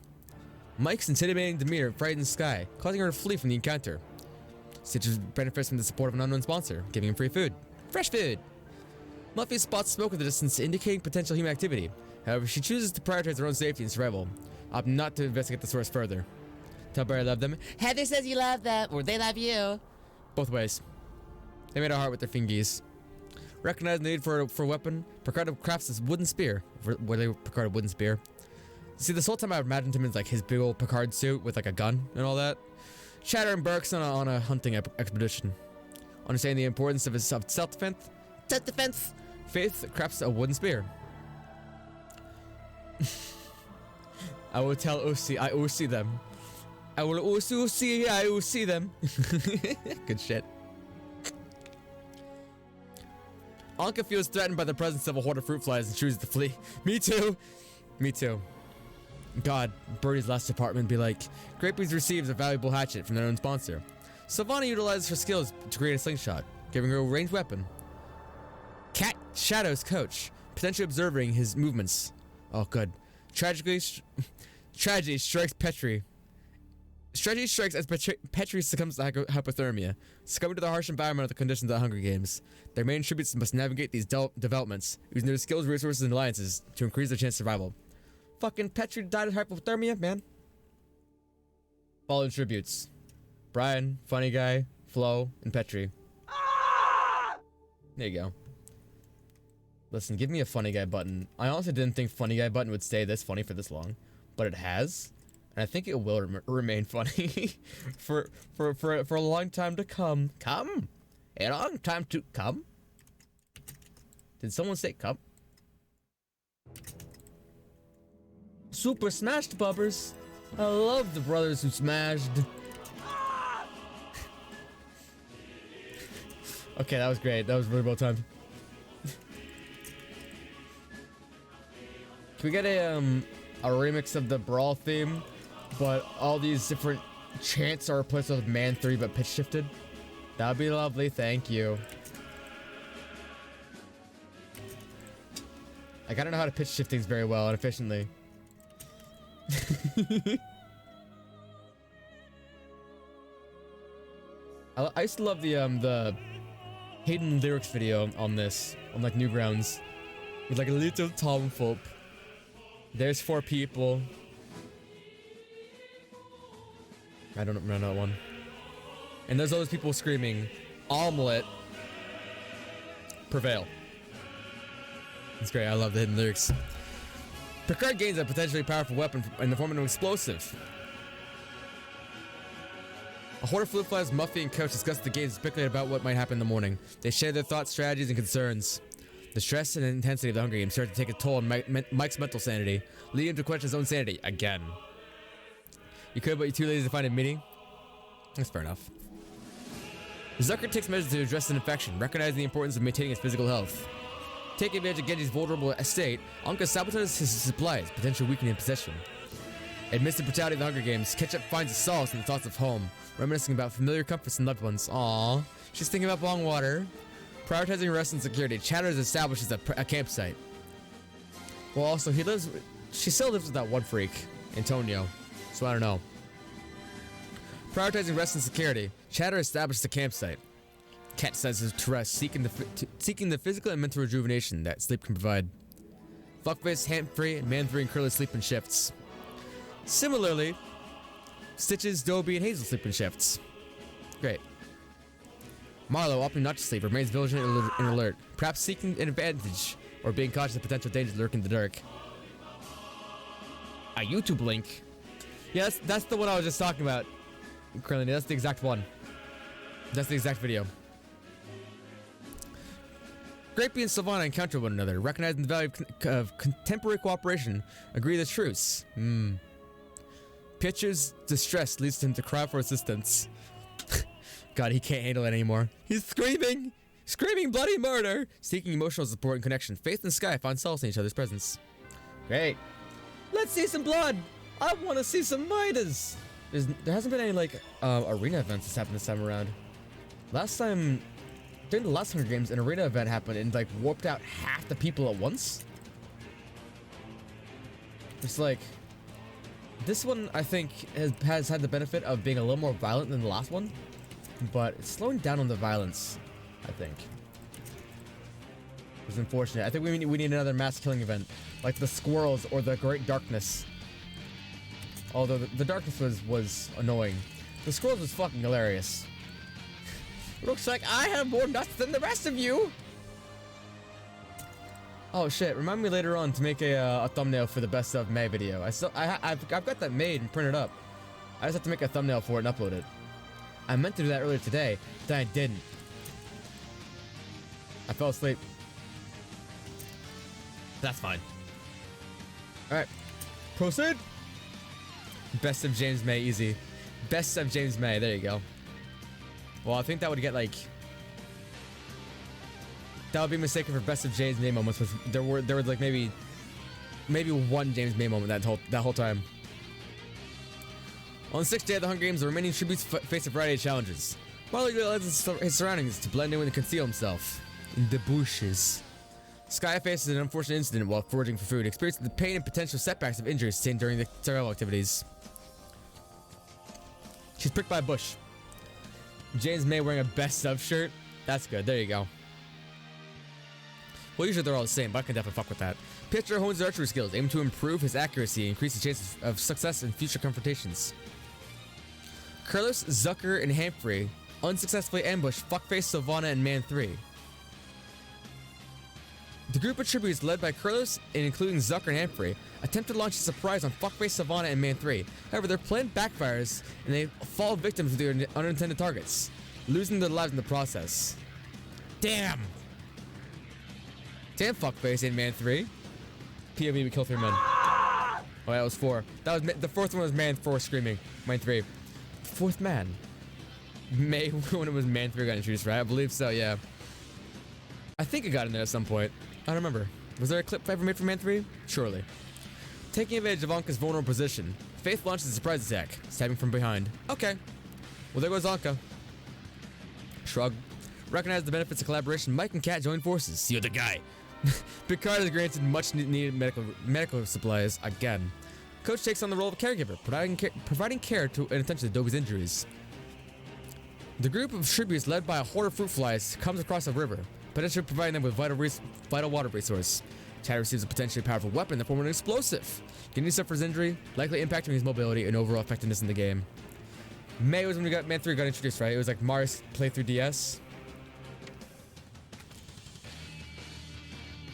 Mike's intimidating demeanor frightens Sky, causing her to flee from the encounter. Stitches benefits from the support of an unknown sponsor, giving him free food. Fresh food! Muffy spots smoke in the distance, indicating potential human activity. However, she chooses to prioritize her own safety and survival, opting not to investigate the source further. Tell Barry I love them. Heather says you love them, or they love you. Both ways. They made a heart with their fingies. Recognizing the need for a weapon, Picardo crafts this wooden spear. Picardo wooden spear. See, this whole time I imagined him as like his big old Picard suit with like a gun and all that. Shatter embarks on a hunting expedition. Understanding the importance of his self-defense. Self-defense. Faith crafts a wooden spear. I will tell OC I OC them. I will OC I OC them. Good shit. Anka feels threatened by the presence of a horde of fruit flies and chooses to flee. Me too. Me too. God, Birdie's last department be like, Grapey's receives a valuable hatchet from their own sponsor. Savannah utilizes her skills to create a slingshot, giving her a ranged weapon. Cat shadows Coach, potentially observing his movements. Oh, good. Tragedy strikes Petrie. Tragedy strikes as Petrie succumbs to hypothermia, succumbing to the harsh environment of the conditions of the Hunger Games. Their main tributes must navigate these developments, using their skills, resources, and alliances to increase their chance of survival. Fucking Petrie died of hypothermia, man. Following tributes. Brian, Funny Guy, Flo, and Petrie. There you go. Listen, give me a Funny Guy button. I honestly didn't think Funny Guy button would stay this funny for this long, but it has. And I think it will remain funny for a long time to come. Come? A long time to come? Did someone say come? Super smashed bubbers. I love the brothers who smashed. Okay, that was great. That was really well timed. Can we get a remix of the Brawl theme, but all these different chants are replaced with Man 3 but pitch shifted? That'd be lovely, thank you. I gotta know how to pitch shift things very well and efficiently. I used to love the Hayden lyrics video on this, on like Newgrounds, with like a little Tom Folk. There's 4 people. I don't remember that one. And there's all those people screaming, omelet, prevail. It's great, I love the hidden lyrics. Picard gains a potentially powerful weapon in the form of an explosive. A horde of fluid flies, Muffy and Coach discuss the games and speculate about what might happen in the morning. They share their thoughts, strategies, and concerns. The stress and intensity of the Hunger Games start to take a toll on Mike's mental sanity, leading him to question his own sanity again. You could, but you're too lazy to find a meeting? That's fair enough. Zucker takes measures to address an infection, recognizing the importance of maintaining his physical health. Taking advantage of Genji's vulnerable state, Anka sabotages his supplies, potentially weakening his possession. Amidst the brutality of the Hunger Games, Ketchup finds a solace in the thoughts of home, reminiscing about familiar comforts and loved ones. Aww. She's thinking about Bong water. Prioritizing rest and security, Chatters establishes a campsite. Well, also, she still lives with that one freak, Antonio, so I don't know. Prioritizing rest and security, Chatter establishes a campsite. Cat says to rest, seeking the physical and mental rejuvenation that sleep can provide. Fuckface, Ham-Free, Man-3, and Curly sleep in shifts. Similarly, Stitches, Dobie, and Hazel sleep in shifts. Great. Marlowe, opting not to sleep, remains vigilant and alert, perhaps seeking an advantage or being cautious of potential dangers lurking in the dark. A YouTube link. Yeah, that's the one I was just talking about. Currently, that's the exact one. That's the exact video. Grapey and Sylvana encounter one another, recognizing the value of contemporary cooperation, agree the truce. Pitcher's distress leads him to cry for assistance. God, he can't handle it anymore. He's screaming bloody murder, seeking emotional support and connection. Faith and Sky find solace in each other's presence. Great. Let's see some blood. I want to see some Midas. There hasn't been any like arena events that's happened this time around. Last time, during the last Hunger Games, an arena event happened and like warped out half the people at once. It's like this one, I think, has had the benefit of being a little more violent than the last one, but it's slowing down on the violence, I think. It's unfortunate. I think we need another mass killing event, like the Squirrels or the Great Darkness. Although the Darkness was annoying. The Squirrels was fucking hilarious. Looks like I have more nuts than the rest of you! Oh shit, remind me later on to make a thumbnail for the Best of May video. I've got that made and printed up. I just have to make a thumbnail for it and upload it. I meant to do that earlier today, then I didn't. I fell asleep. That's fine. Alright. Proceed! Best of James May, easy. Best of James May, there you go. Well, I think that would get like... That would be mistaken for Best of James May moments, which there were like maybe one James May moment that whole time. On the 6th day of the Hunger Games, the remaining tributes face a variety of challenges. Marlowe utilizes his surroundings to blend in and conceal himself in the bushes. Sky faces an unfortunate incident while foraging for food, experiencing the pain and potential setbacks of injuries sustained during the survival activities. She's pricked by a bush. James May wearing a Best of shirt. That's good. There you go. Well, usually they're all the same, but I can definitely fuck with that. Pitcher hones his archery skills, aiming to improve his accuracy and increase his chances of success in future confrontations. Curlis, Zucker, and Humphrey unsuccessfully ambush Fuckface, Sylvana, and Man 3. The group of tributes led by Curlis and including Zucker and Humphrey attempt to launch a surprise on Fuckface, Sylvana, and Man 3. However, their plan backfires and they fall victim to their unintended targets, losing their lives in the process. Damn! Damn, Fuckface and Man 3. POV, we kill 3 men. Oh, that was 4. That was the fourth one was Man 4 screaming. Man 3. Fourth man. May when it was Man 3 got introduced, right? I believe so, yeah. I think it got in there at some point. I don't remember. Was there a clip ever made for Man 3? Surely. Taking advantage of Anka's vulnerable position, Faith launches a surprise attack, stabbing from behind. Okay. Well, there goes Anka. Shrug. Recognize the benefits of collaboration. Mike and Kat join forces. You're the guy. Picard is granted much needed medical supplies again. Coach takes on the role of a caregiver, providing care to and attention to Dobie's injuries. The group of tributes led by a horde of fruit flies comes across a river, potentially providing them with vital water resource. Chad receives a potentially powerful weapon in the form of an explosive. Genji suffers injury, likely impacting his mobility and overall effectiveness in the game. May was when Man 3 got introduced, right? It was like Mario's playthrough DS.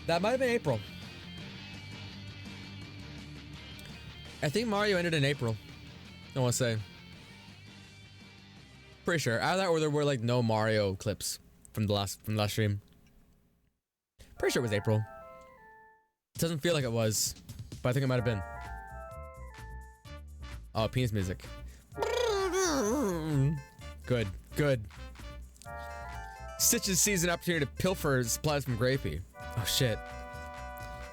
That might have been April. I think Mario ended in April. I want to say. Pretty sure. Either that or there were like no Mario clips from the last stream. Pretty sure it was April. It doesn't feel like it was, but I think it might have been. Oh, penis music. Good, good. Stitches sees an opportunity to pilfer supplies from Grapey. Oh shit.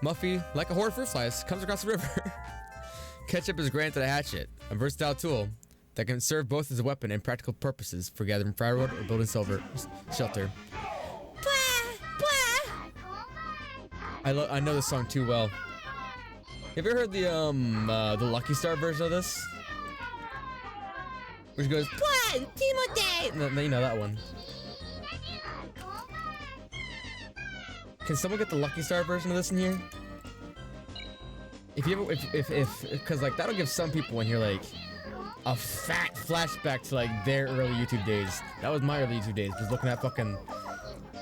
Muffy, like a horde of fruit flies, comes across the river. Ketchup is granted a hatchet, a versatile tool that can serve both as a weapon and practical purposes for gathering firewood or building shelter. I know this song too well. Have you ever heard the Lucky Star version of this? Which goes, Plan, Timothy! No, you know that one. Can someone get the Lucky Star version of this in here? If you ever, cause like that'll give some people in here like a fat flashback to like their early YouTube days. That was my early YouTube days, just looking at fucking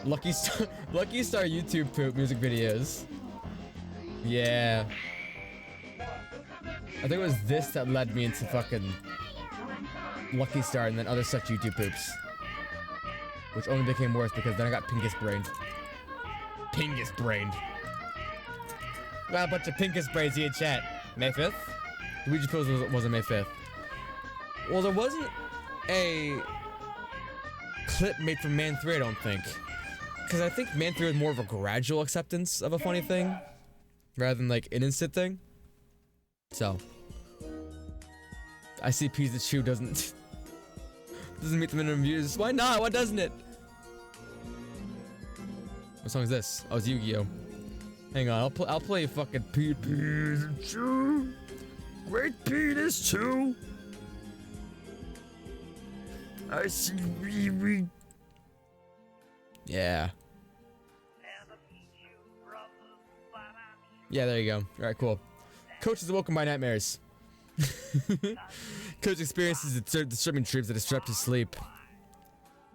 Lucky Star YouTube poop music videos. Yeah. I think it was this that led me into fucking Lucky Star and then other such YouTube poops. Which only became worse because then I got Pinkus brained. Pingus brained. Got a bunch of Pinkus brains here in chat. May 5th? Luigi Pills wasn't May 5th. Well, there wasn't a clip made from Man 3, I don't think. Because I think Man 3 was more of a gradual acceptance of a funny thing. Rather than like an instant thing. So. I see Pikachu doesn't meet the minimum views. Why not? Why doesn't it? What song is this? Oh, it's Yu-Gi-Oh! Hang on, I'll play fucking Pikachu. Great penis too. I see Riri. Yeah. Yeah, there you go. Alright, cool. Coach is awoken by nightmares. Coach experiences disturbing dreams that disrupt his sleep.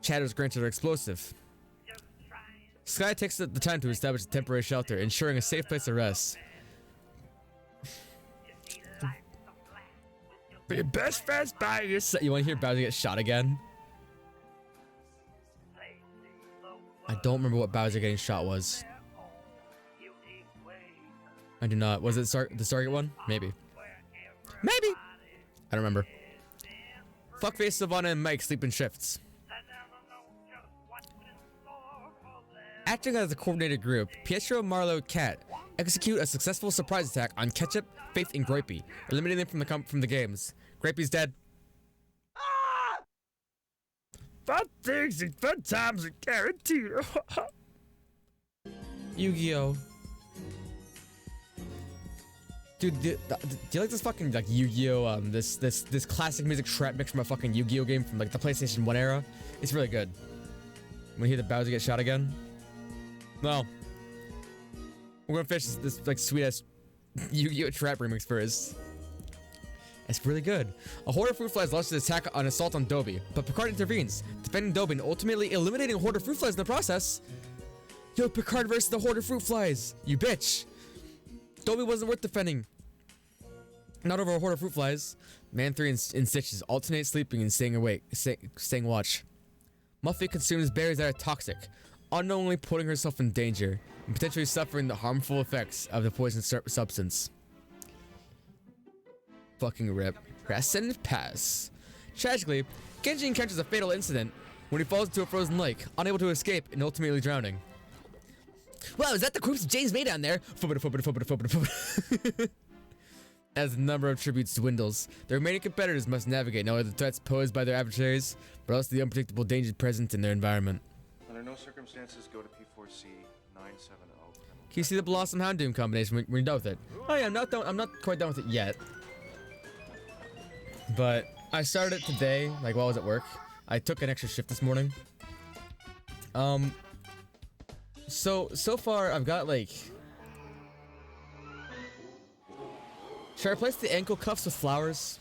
Shadows granted are explosive. Sky takes the time to establish a temporary shelter, ensuring a safe place to rest. But your best friend's by your side. You want to hear Bowser get shot again? I don't remember what Bowser getting shot was. I do not. Was it the Stargate one? Maybe. Maybe! I don't remember. Fuckface, Savannah, and Mike sleep in shifts. Acting as a coordinated group, Pietro, Marlo, Cat execute a successful surprise attack on Ketchup, Faith, and Grapey, eliminating them from the games. Grapey's dead. Fun things and fun times are guaranteed. Yu-Gi-Oh! Dude, do you like this fucking like Yu-Gi-Oh? This classic music trap mix from a fucking Yu-Gi-Oh game from like the PlayStation 1 era? It's really good. When you hear the Bowser get shot again? No. We're gonna finish this like sweet ass Yu-Gi-Oh trap remix first. It's really good. A horde of fruit flies launches an attack on assault on Dobby, but Picard intervenes, defending Dobby and ultimately eliminating a horde of fruit flies in the process. Yo, Picard versus the horde of fruit flies, you bitch. Dobby wasn't worth defending. Not over a horde of fruit flies. Man 3 and Stitches alternate sleeping and staying awake, staying watch. Muffy consumes berries that are toxic, unknowingly putting herself in danger and potentially suffering the harmful effects of the poison substance. Fucking rip. Rascend pass. Tragically, Genji encounters a fatal incident when he falls into a frozen lake, unable to escape and ultimately drowning. Wow, is that the corpse of James May down there? As the number of tributes dwindles, the remaining competitors must navigate not only the threats posed by their adversaries, but also the unpredictable dangers present in their environment. Under no circumstances, go to P4C 970. Can you see the Blossom Houndoom combination when you're done with it? Oh yeah, I'm not quite done with it yet. But I started it today, like while I was at work. I took an extra shift this morning. So far I've got like... Should I replace the ankle cuffs with flowers?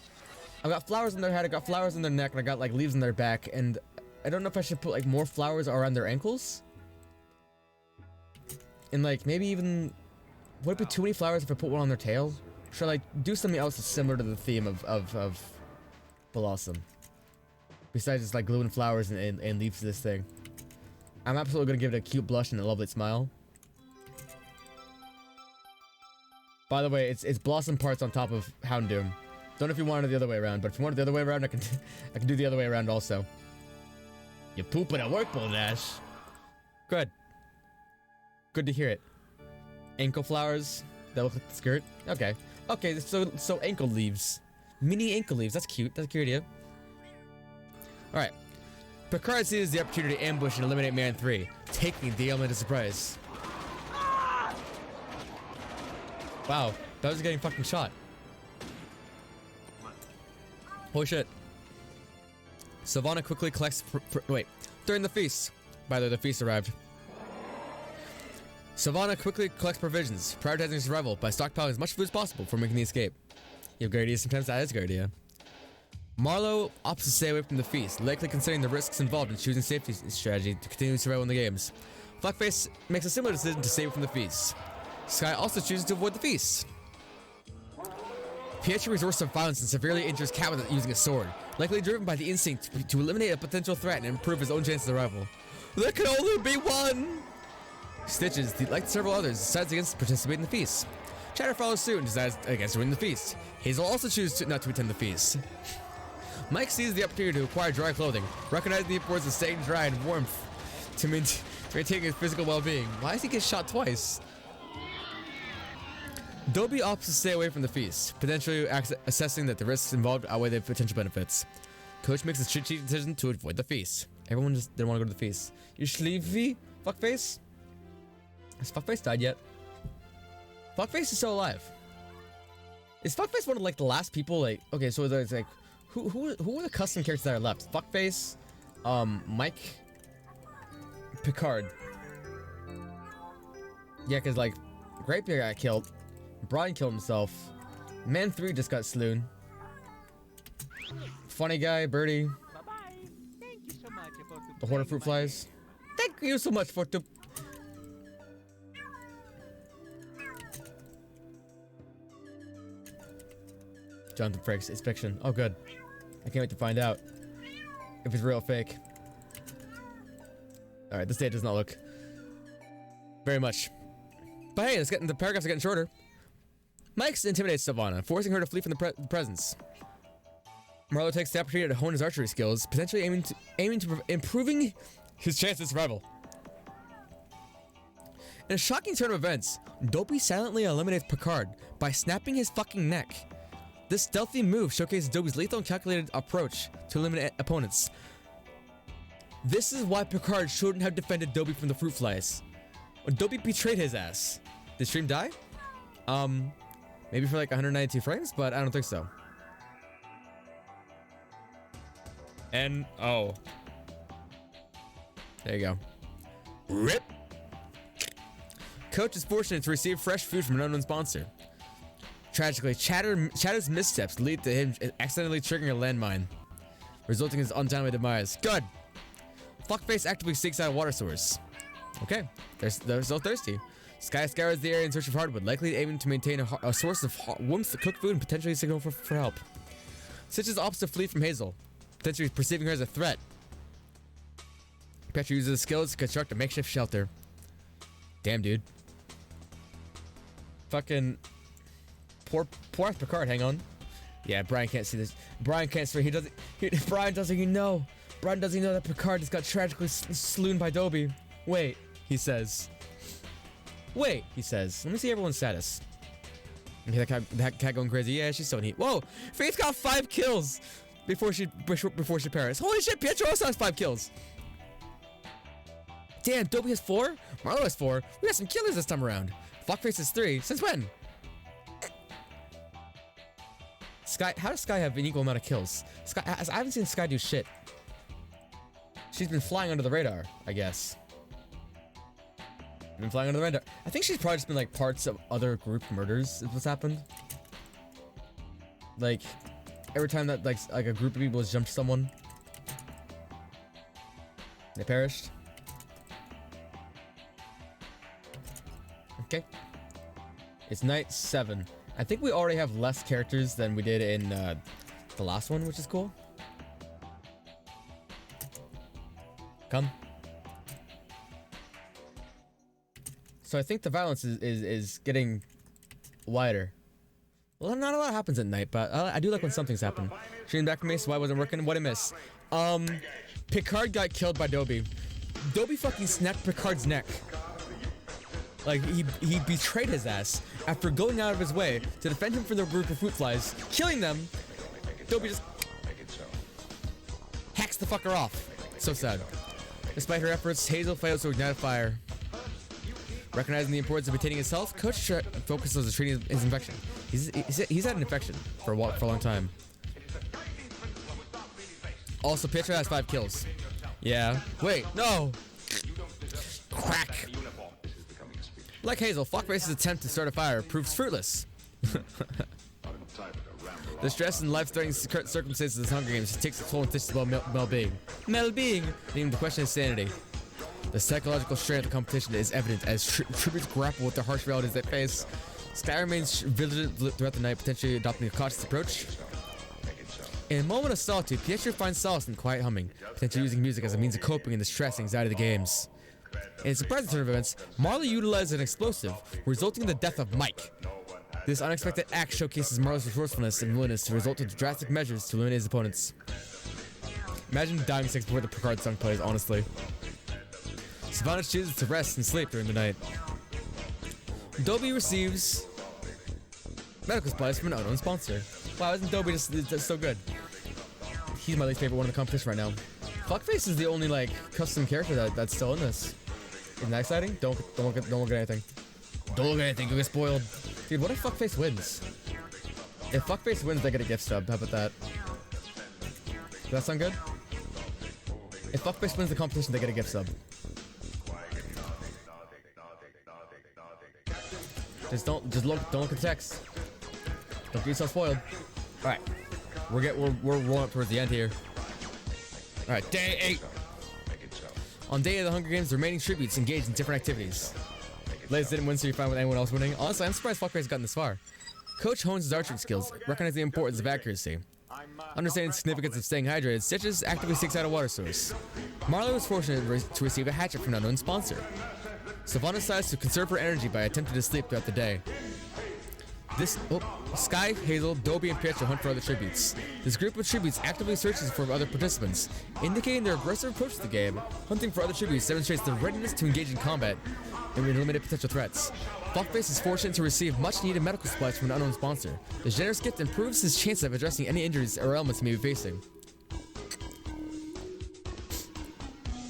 I've got flowers in their head, I got flowers in their neck, and I got like leaves in their back, and I don't know if I should put like more flowers around their ankles. And like maybe even, would it be too many flowers if I put one on their tail? Should I like do something else that's similar to the theme of Blossom? Besides just like gluing flowers and leaves to this thing. I'm absolutely gonna give it a cute blush and a lovely smile. By the way, it's Blossom parts on top of Houndoom. Don't know if you want it the other way around, but if you want it the other way around, I can do the other way around also. You pooping at work, Dash. Good. Good to hear it. Ankle flowers that look like the skirt. Okay. Okay, so ankle leaves. Mini ankle leaves. That's cute. That's a cute idea. Alright. Picard seizes the opportunity to ambush and eliminate Man 3, taking the element of surprise. Wow, that was getting fucking shot. Holy shit. Savannah quickly collects. Wait. During the feast. By the way, the feast arrived. Savannah quickly collects provisions, prioritizing survival by stockpiling as much food as possible for making the escape. You have a good idea, sometimes that is a good idea. Marlowe opts to stay away from the feast, likely considering the risks involved in choosing safety strategy to continue survival in the games. Fuckface makes a similar decision to stay away from the feast. Sky also chooses to avoid the feast. Pietro resorts to violence and severely injures Cat using a sword, likely driven by the instinct to eliminate a potential threat and improve his own chances of survival. There can only be one! Stitches, like several others, decides against participating in the feast. Chatter follows suit and decides against winning the feast. Hazel also chooses not to attend the feast. Mike sees the opportunity to acquire dry clothing, recognizing the importance of staying dry and warmth to maintain his physical well-being. Why does he get shot twice? Dobby opts to stay away from the feast, potentially assessing that the risks involved outweigh the potential benefits. Coach makes a strategic decision to avoid the feast. Everyone just didn't want to go to the feast. You sleepy, fuckface? Has Fuckface died yet? Fuckface is still alive. Is Fuckface one of like the last people? Like, okay, so there's like, who are the custom characters that are left? Fuckface, Mike, Picard. Yeah, cause like, Grapebeard got killed. Brian killed himself. Man 3 just got slewn. Funny guy, Birdie. Thank you so much for The horde of fruit flies. Thank you so much for the. Jonathan Frakes, it's fiction. Oh, good. I can't wait to find out if it's real or fake. Alright, this day does not look very much. But hey, the paragraphs are getting shorter. Mike intimidates Savannah, forcing her to flee from the presence. Marlowe takes the opportunity to hone his archery skills, potentially aiming to improving his chance of survival. In a shocking turn of events, Dopey silently eliminates Picard by snapping his fucking neck. This stealthy move showcases Dobby's lethal and calculated approach to eliminate opponents. This is why Picard shouldn't have defended Dobby from the fruit flies. Dobby betrayed his ass. Did stream die? Maybe for like 192 frames, but I don't think so. N-O. There you go. RIP! Coach is fortunate to receive fresh food from an unknown sponsor. Tragically, Chatter's missteps lead to him accidentally triggering a landmine, resulting in his untimely demise. Good! Fuckface actively seeks out a water source. Okay, they're so thirsty. Sky scours the area in search of hardwood, likely aiming to maintain a source of warmth to cook food and potentially signal for help. Stitches opts to flee from Hazel, potentially perceiving her as a threat. Petra uses his skills to construct a makeshift shelter. Damn, dude. Fucking poor Picard. Hang on. Yeah, Brian can't see this. Brian can't see. Brian doesn't even know. Brian doesn't even know that Picard just got tragically slewn by Dobby. Wait, he says. Wait, he says. Let me see everyone's status. Okay, that cat going crazy. Yeah, she's so neat. Whoa, Faith got 5 kills before she perished. Holy shit, Pietro also has 5 kills. Damn, Dobby has 4. Marlowe has 4. We got some killers this time around. Fuckface has 3. Since when? Sky, how does Sky have an equal amount of kills? Sky, I haven't seen Sky do shit. She's been flying under the radar, I guess. Been flying under the radar. I think she's probably just been like parts of other group murders is what's happened. Like, every time that like a group of people has jumped someone, they perished. Okay. It's night 7. I think we already have less characters than we did in the last one, which is cool. Come. So I think the violence is getting wider. Well, not a lot happens at night, but I do like when something's happened. Shooting back from me, so why wasn't working? What I miss? Picard got killed by Dobby. Dobby fucking snapped Picard's neck. Like, he betrayed his ass after going out of his way to defend him from the group of fruit flies, killing them. Dobby just hacks the fucker off. So sad. Despite her efforts, Hazel fails to ignite a fire. Recognizing the importance of maintaining his health, Coach focuses on treating his infection. He's had an infection for a long time. Also, Pietro has 5 kills. Yeah. Wait, no! Crack! Like Hazel, Fuckface's attempt to start a fire proves fruitless. The stress and life-threatening circumstances of this Hunger Games takes a toll on Tish's well-being. Leading to question his sanity. The psychological strain of the competition is evident as tributes grapple with the harsh realities they face. Sky remains vigilant throughout the night, potentially adopting a cautious approach. In a moment of solitude, Pietro finds solace in quiet humming, potentially using music as a means of coping in the stress and anxiety of the games. In a surprising turn of events, Marley utilizes an explosive, resulting in the death of Mike. This unexpected act showcases Marley's resourcefulness and willingness to resort in drastic measures to eliminate his opponents. Imagine dying 6 before the Picard song plays, honestly. Savannah chooses to rest and sleep during the night. Dobby receives medical supplies from an unknown sponsor. Wow, isn't Dobby just so good? He's my least favorite one in the competition right now. Fuckface is the only like custom character that's still in this. Isn't that exciting? Don't look at anything. Don't look at anything. You'll get spoiled. Dude, what if Fuckface wins? If Fuckface wins, they get a gift sub. How about that? Does that sound good? If Fuckface wins the competition, they get a gift sub. Don't look at text. Don't get yourself spoiled. All right, we're rolling up towards the end here. All right, day 8. On day of the Hunger Games, the remaining tributes engaged in different activities. Blaze didn't win, so you're fine with anyone else winning. Honestly, I'm surprised Fuckface has gotten this far. Coach hones his archery skills, recognizing the importance of accuracy. Understanding the significance of staying hydrated, Stitches actively seeks out a water source. Marlo was fortunate to receive a hatchet from an unknown sponsor. Savannah decides to conserve her energy by attempting to sleep throughout the day. Sky, Hazel, Dobby, and Pietro hunt for other tributes. This group of tributes actively searches for other participants, indicating their aggressive approach to the game. Hunting for other tributes demonstrates their readiness to engage in combat and eliminate potential threats. Fuckface is fortunate to receive much-needed medical supplies from an unknown sponsor. The generous gift improves his chance of addressing any injuries or ailments he may be facing.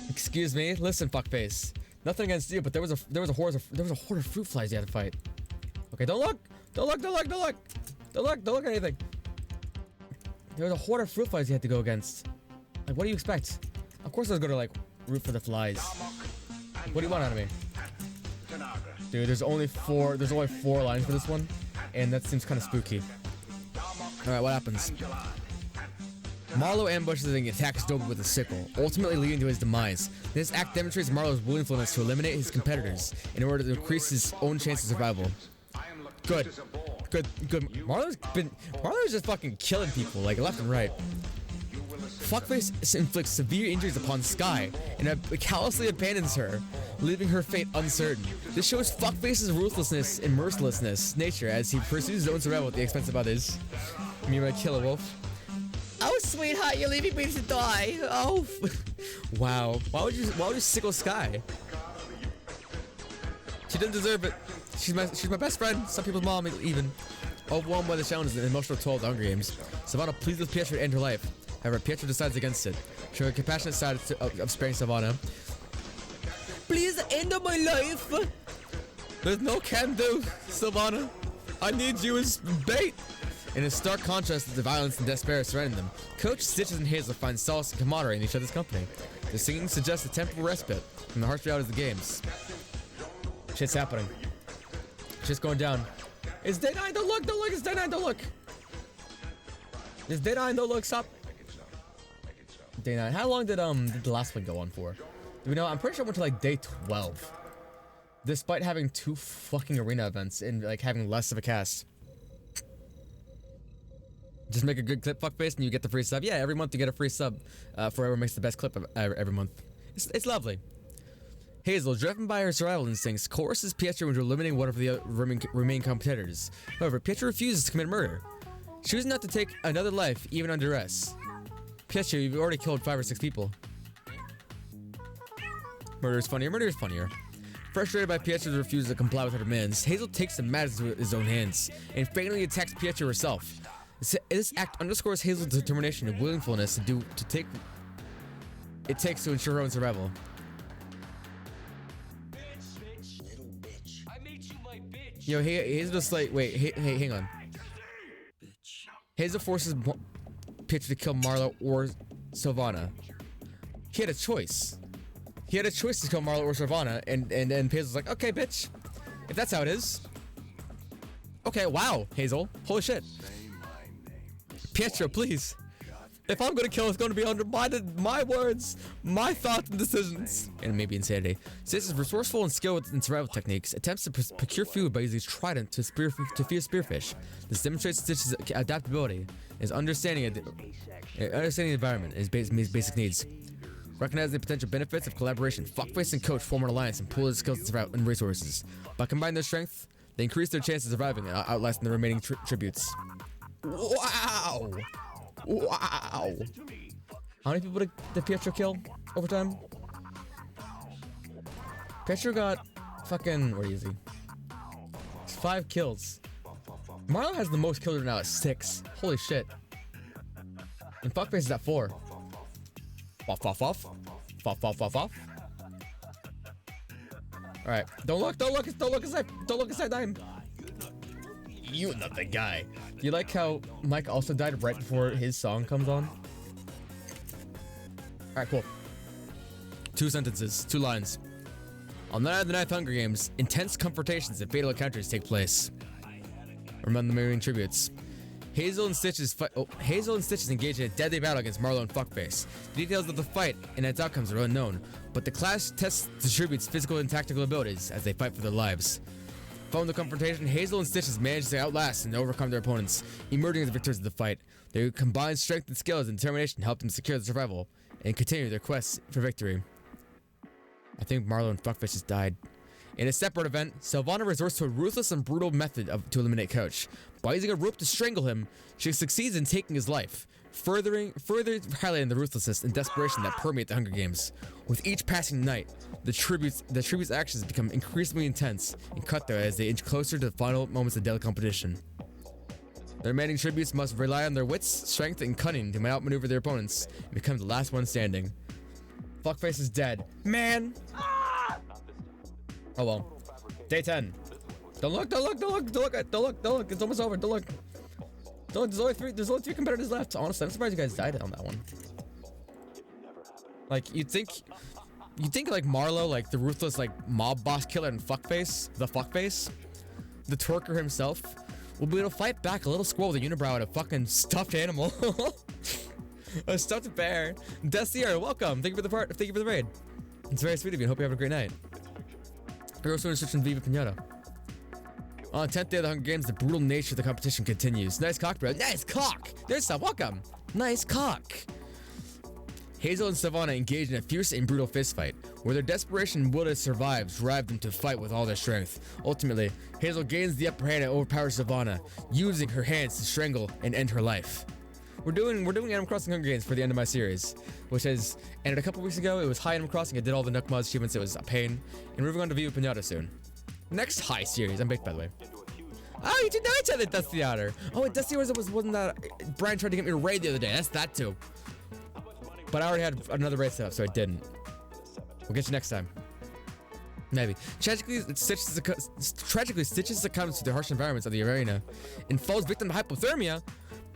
Excuse me, listen, Fuckface. Nothing against you, but there was a horde of fruit flies you had to fight. Okay, don't look at anything. There was a horde of fruit flies you had to go against. Like, what do you expect? Of course I was gonna like root for the flies. What do you want out of me? Dude, there's only 4 lines for this one, and that seems kind of spooky. Alright, what happens? Marlo ambushes and attacks Dobby with a sickle, ultimately leading to his demise. This act demonstrates Marlo's willingness to eliminate his competitors in order to increase his own chance of survival. Good. Marlo's just fucking killing people, like, left and right. Fuckface inflicts severe injuries upon Sky and callously abandons her, leaving her fate uncertain. This shows Fuckface's ruthlessness and mercilessness nature as he pursues his own survival at the expense of others. Me when I kill a wolf. Oh, sweetheart, you're leaving me to die. Oh, wow. Why would you sickle Sky? She doesn't deserve it. She's my best friend. Some people's mom even. Overwhelmed by the challenges and emotional toll of the Hunger Games, Savannah pleads with Pietro to end her life. However, Pietro decides against it, showing a compassionate side of sparing Savannah. Please end my life. There's no can do, Savannah. I need you as bait. In a stark contrast to the violence and despair surrounding them, Coach, Stitches, and Hazel find solace and camaraderie in each other's company. The singing suggests a temporary respite from the harsh realities of the games. Shit's happening. Shit's going down. It's day 9, don't look, it's day 9, don't look. Is Day 9 no looks up? Day 9. How long did the last one go on for? Do we know? I'm pretty sure it went to like day 12. Despite having 2 fucking arena events and like having less of a cast. Just make a good clip, fuckface, and you get the free sub. Yeah, every month you get a free sub for whoever makes the best clip of every month. It's lovely. Hazel, driven by her survival instincts, coerces Pietro into eliminating one of the remaining competitors. However, Pietro refuses to commit murder, choosing not to take another life, even under duress. Pietro, you've already killed 5 or 6 people. Murder is funnier. Murder is funnier. Frustrated by Pietro's refusal to comply with her demands, Hazel takes the matters into his own hands and fatally attacks Pietro herself. This act underscores Hazel's determination and willingness to take it takes to ensure her own survival. Yo, Hazel just like, wait, hey, hang on. Hazel forces Pietro to kill Marlo or Sylvana. He had a choice. He had a choice to kill Marlo or Sylvana, and Hazel's like, okay, bitch. If that's how it is. Okay, wow, Hazel. Holy shit. Pietro, please. If I'm gonna kill, it's gonna be under my words, my thoughts and decisions. And maybe insanity. Sis is resourceful and skilled in survival techniques, attempts to procure food by using his trident to feed spearfish. This demonstrates Stitch's adaptability, his understanding the environment, and his basic needs. Recognizing the potential benefits of collaboration, Fuckface and Coach form an alliance and pool their skills and resources. By combining their strength, they increase their chances of surviving and outlasting the remaining tributes. Wow! Wow! How many people did Pietro kill over time? Pietro got fucking, where is he? 5 kills. Marlo has the most kills now at 6. Holy shit. And Fuckface is at 4. Off. Alright, don't look inside Dime. You not the guy. Do you like how Mike also died right before his song comes on? Alright, cool. 2 sentences, 2 lines. On the night of the 9th Hunger Games, intense confrontations and fatal encounters take place. Remember the marine tributes. Hazel and Stitches engage in a deadly battle against Marlo and Fuckface. The details of the fight and its outcomes are unknown, but the clash tests the tributes' physical and tactical abilities as they fight for their lives. Following the confrontation, Hazel and Stitches manage to outlast and overcome their opponents, emerging as the victors of the fight. Their combined strength and skills and determination help them secure their survival and continue their quest for victory. I think Marlo and Fuckface just died. In a separate event, Sylvana resorts to a ruthless and brutal method to eliminate Coach. By using a rope to strangle him, she succeeds in taking his life, further highlighting the ruthlessness and desperation that permeate the Hunger Games. With each passing night, the tributes' actions become increasingly intense and cutthroat as they inch closer to the final moments of deadly competition. The remaining tributes must rely on their wits, strength, and cunning to outmaneuver their opponents and become the last one standing. Fuckface is dead. Man! Oh well. Day 10. Don't look. It's almost over. Don't look. There's only 3 competitors left. Honestly, I'm surprised you guys died on that one. Like, you'd think like Marlo, like the ruthless like mob boss killer and Fuckface, the twerker himself, will be able to fight back a little squirrel with a unibrow and a fucking stuffed animal. A stuffed bear. Destier, welcome. Thank you for the raid. It's very sweet of you and hope you have a great night. Hero Sword Restriction Viva Pinata. On the 10th day of the Hunger Games, the brutal nature of the competition continues. Nice cock, bro. Nice cock! There's some. Welcome. Nice cock. Hazel and Sylvana engage in a fierce and brutal fistfight, where their desperation and will to survive drive them to fight with all their strength. Ultimately, Hazel gains the upper hand and overpowers Sylvana, using her hands to strangle and end her life. We're doing Animal Crossing Hunger Games for the end of my series, which has ended a couple weeks ago. It was high Animal Crossing. I did all the Nook Mods achievements. It was a pain. And we're moving on to Viva Pinata soon. Next high series. I'm baked, by the way. Oh, you did know each other, Dusty Otter. Oh, and Dusty Otter wasn't that Brian tried to get me to raid the other day. That's that too. But I already had another raid set up, so I didn't. We'll get you next time. Maybe. Tragically, Stitches succumbs to the harsh environments of the arena and falls victim to hypothermia.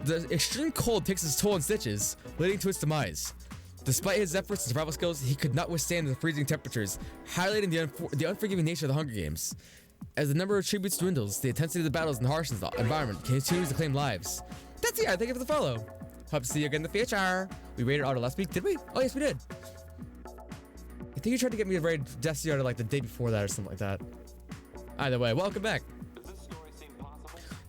The extreme cold takes its toll on Stitches, leading to its demise. Despite his efforts and survival skills, he could not withstand the freezing temperatures, highlighting the unforgiving nature of the Hunger Games. As the number of tributes dwindles, the intensity of the battles and the harshness of the environment continues to claim lives. That's the thank you for the follow. Hope to see you again in the future. We raided Auto last week, did we? Oh, yes, we did. I think you tried to get me to raid Destiny Auto like the day before that or something like that. Either way, welcome back.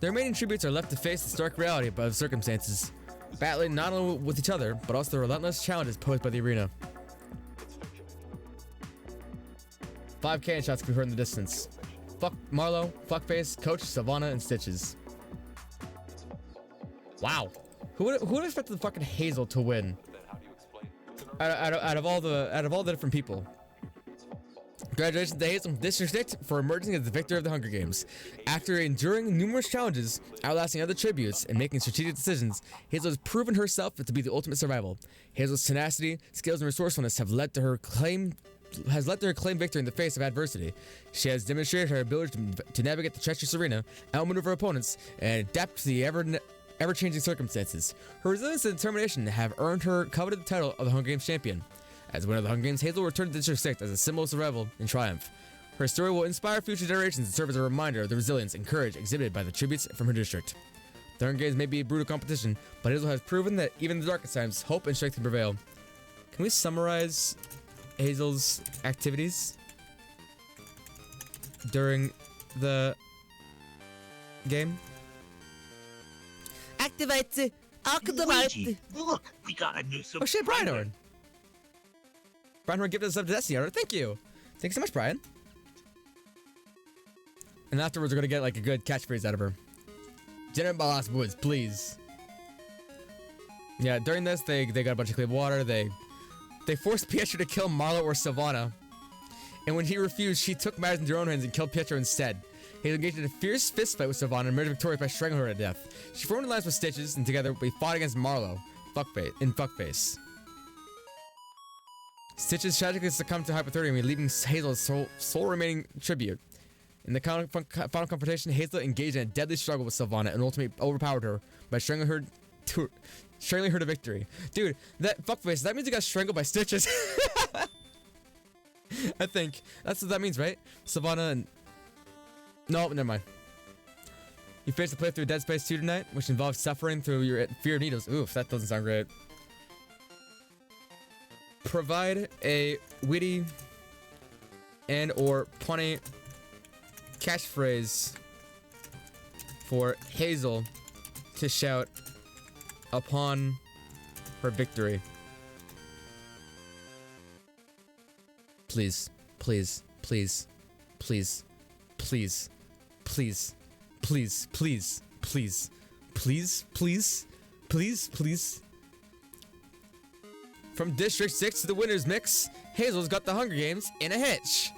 The remaining tributes are left to face the stark reality of circumstances, battling not only with each other, but also the relentless challenges posed by the arena. 5 cannon shots can be heard in the distance. Fuck Marlowe, Fuckface, Coach, Savannah, and Stitches. Wow. Who would expect the fucking Hazel to win? Out of all the different people. Congratulations to Hazel from District 6 for emerging as the victor of the Hunger Games. After enduring numerous challenges, outlasting other tributes, and making strategic decisions, Hazel has proven herself to be the ultimate survival. Hazel's tenacity, skills, and resourcefulness have led to her claim victory in the face of adversity. She has demonstrated her ability to navigate the treacherous arena, outmaneuver opponents, and adapt to the ever-changing circumstances. Her resilience and determination have earned her coveted title of the Hunger Games champion. As winner of the Hunger Games, Hazel returned to District 6 as a symbol of survival and triumph. Her story will inspire future generations and serve as a reminder of the resilience and courage exhibited by the tributes from her district. The Hunger Games may be a brutal competition, but Hazel has proven that even in the darkest times, hope and strength can prevail. Can we summarize Hazel's activities during the game? Activate. Luigi, look, we got a new Oh subscriber. shit, Brian Horn. Brian Horn gifted us up to Destiny Auto. Thank you. Thanks so much, Brian. And afterwards, we're gonna get like a good catchphrase out of her. Generate my last woods, please. Yeah, during this, they got a bunch of clean water. They forced Pietro to kill Marlo or Savannah. And when he refused, she took matters into her own hands and killed Pietro instead. He engaged in a fierce fistfight with Savannah and emerged victorious by strangling her to death. She formed an alliance with Stitches, and together we fought against Marlo, Fuckface. Stitches tragically succumbed to hypothermia, leaving Hazel's sole remaining tribute. In the final confrontation, Hazel engaged in a deadly struggle with Savannah and ultimately overpowered her by strangling her to victory. Dude, that Fuckface, that means he got strangled by Stitches. I think. That's what that means, right? Savannah and... No, never mind. You faced a playthrough of Dead Space 2 tonight, which involves suffering through your fear of needles. Oof, that doesn't sound great. Provide a witty and or punny catchphrase for Hazel to shout upon her victory. Please, please, please, please, please, please, please, please, please, please, please, please, please. From District 6 to the winner's mix, Hazel's got the Hunger Games in a hitch.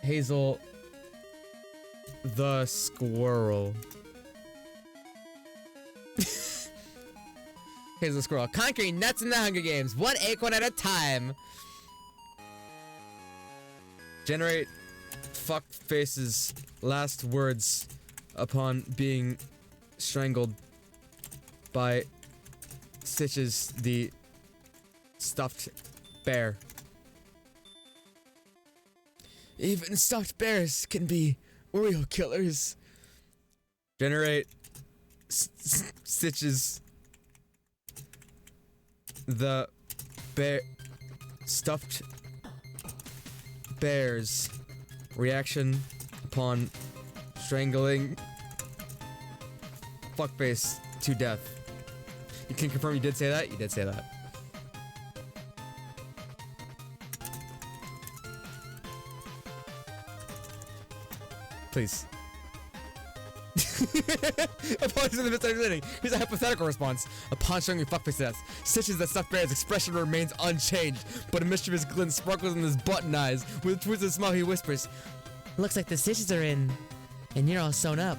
Hazel the squirrel. Hazel the squirrel. Conquering nuts in the Hunger Games, one acorn at a time. Generate Fuckface's last words upon being strangled by Stitches the stuffed bear. Even stuffed bears can be real killers. Generate Stitches the bear stuffed bear's reaction upon strangling Fuckface to death. You can confirm you did say that? You did say that. Please. Apologies for the misunderstanding. Here's a hypothetical response. Upon strangling Fuckface to death, Stitches the stuffed bear's expression remains unchanged, but a mischievous glint sparkles in his button eyes. With a twisted smile, he whispers, Looks like the stitches are in, and you're all sewn up.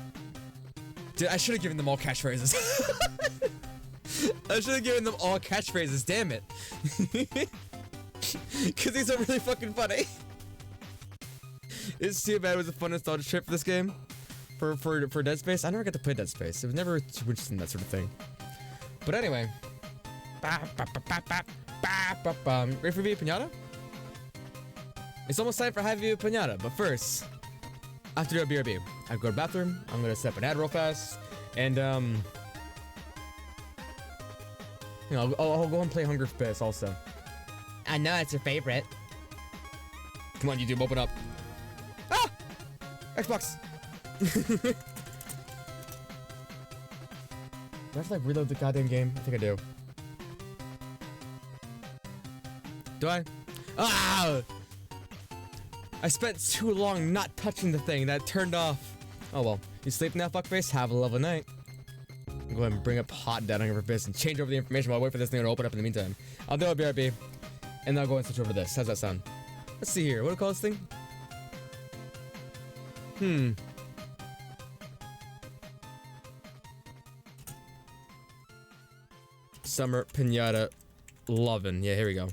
dude, I should have given them all catchphrases. I should have given them all catchphrases, damn it. Because these are really fucking funny. It's too bad it was a fun nostalgia trip for this game. For Dead Space. I never got to play Dead Space. It was never too interested in that sort of thing. But anyway. Ready for Via Pinata? It's almost time for High Via Pinata, but first, I have to do a BRB. I go to the bathroom. I'm gonna step an ad real fast, and you know, I'll go and play Hunger Fist also. I know it's your favorite. Come on, YouTube, open up. Ah! Xbox. Do I have to like reload the goddamn game? I think I do. Do I? Ah! I spent too long not touching the thing that turned off. Oh well. You sleep now, fuckface? Have a lovely night. Go ahead and bring up hot dead Hunger Fist and change over the information while I wait for this thing to open up in the meantime. I'll do a BRB. And then I'll go and switch over this. How's that sound? Let's see here. What do we call this thing? Summer Pinata Lovin'. Yeah, here we go.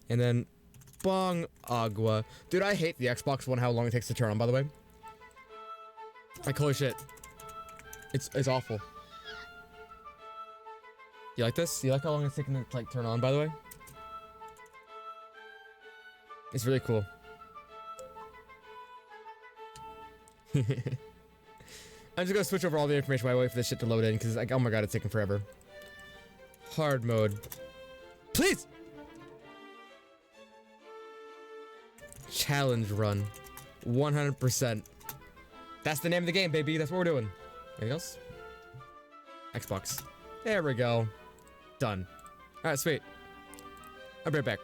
And then Bong Agua. Dude, I hate the Xbox One, how long it takes to turn on, by the way. Like, holy shit. It's awful. You like this? You like how long it's taking to, like, turn on, by the way? It's really cool. I'm just gonna switch over all the information while I wait for this shit to load in, because, like, oh my god, it's taking forever. Hard mode. Please! Challenge run. 100%. That's the name of the game, baby. That's what we're doing. Anything else? Xbox. There we go. Done. Alright, sweet. I'll be right back.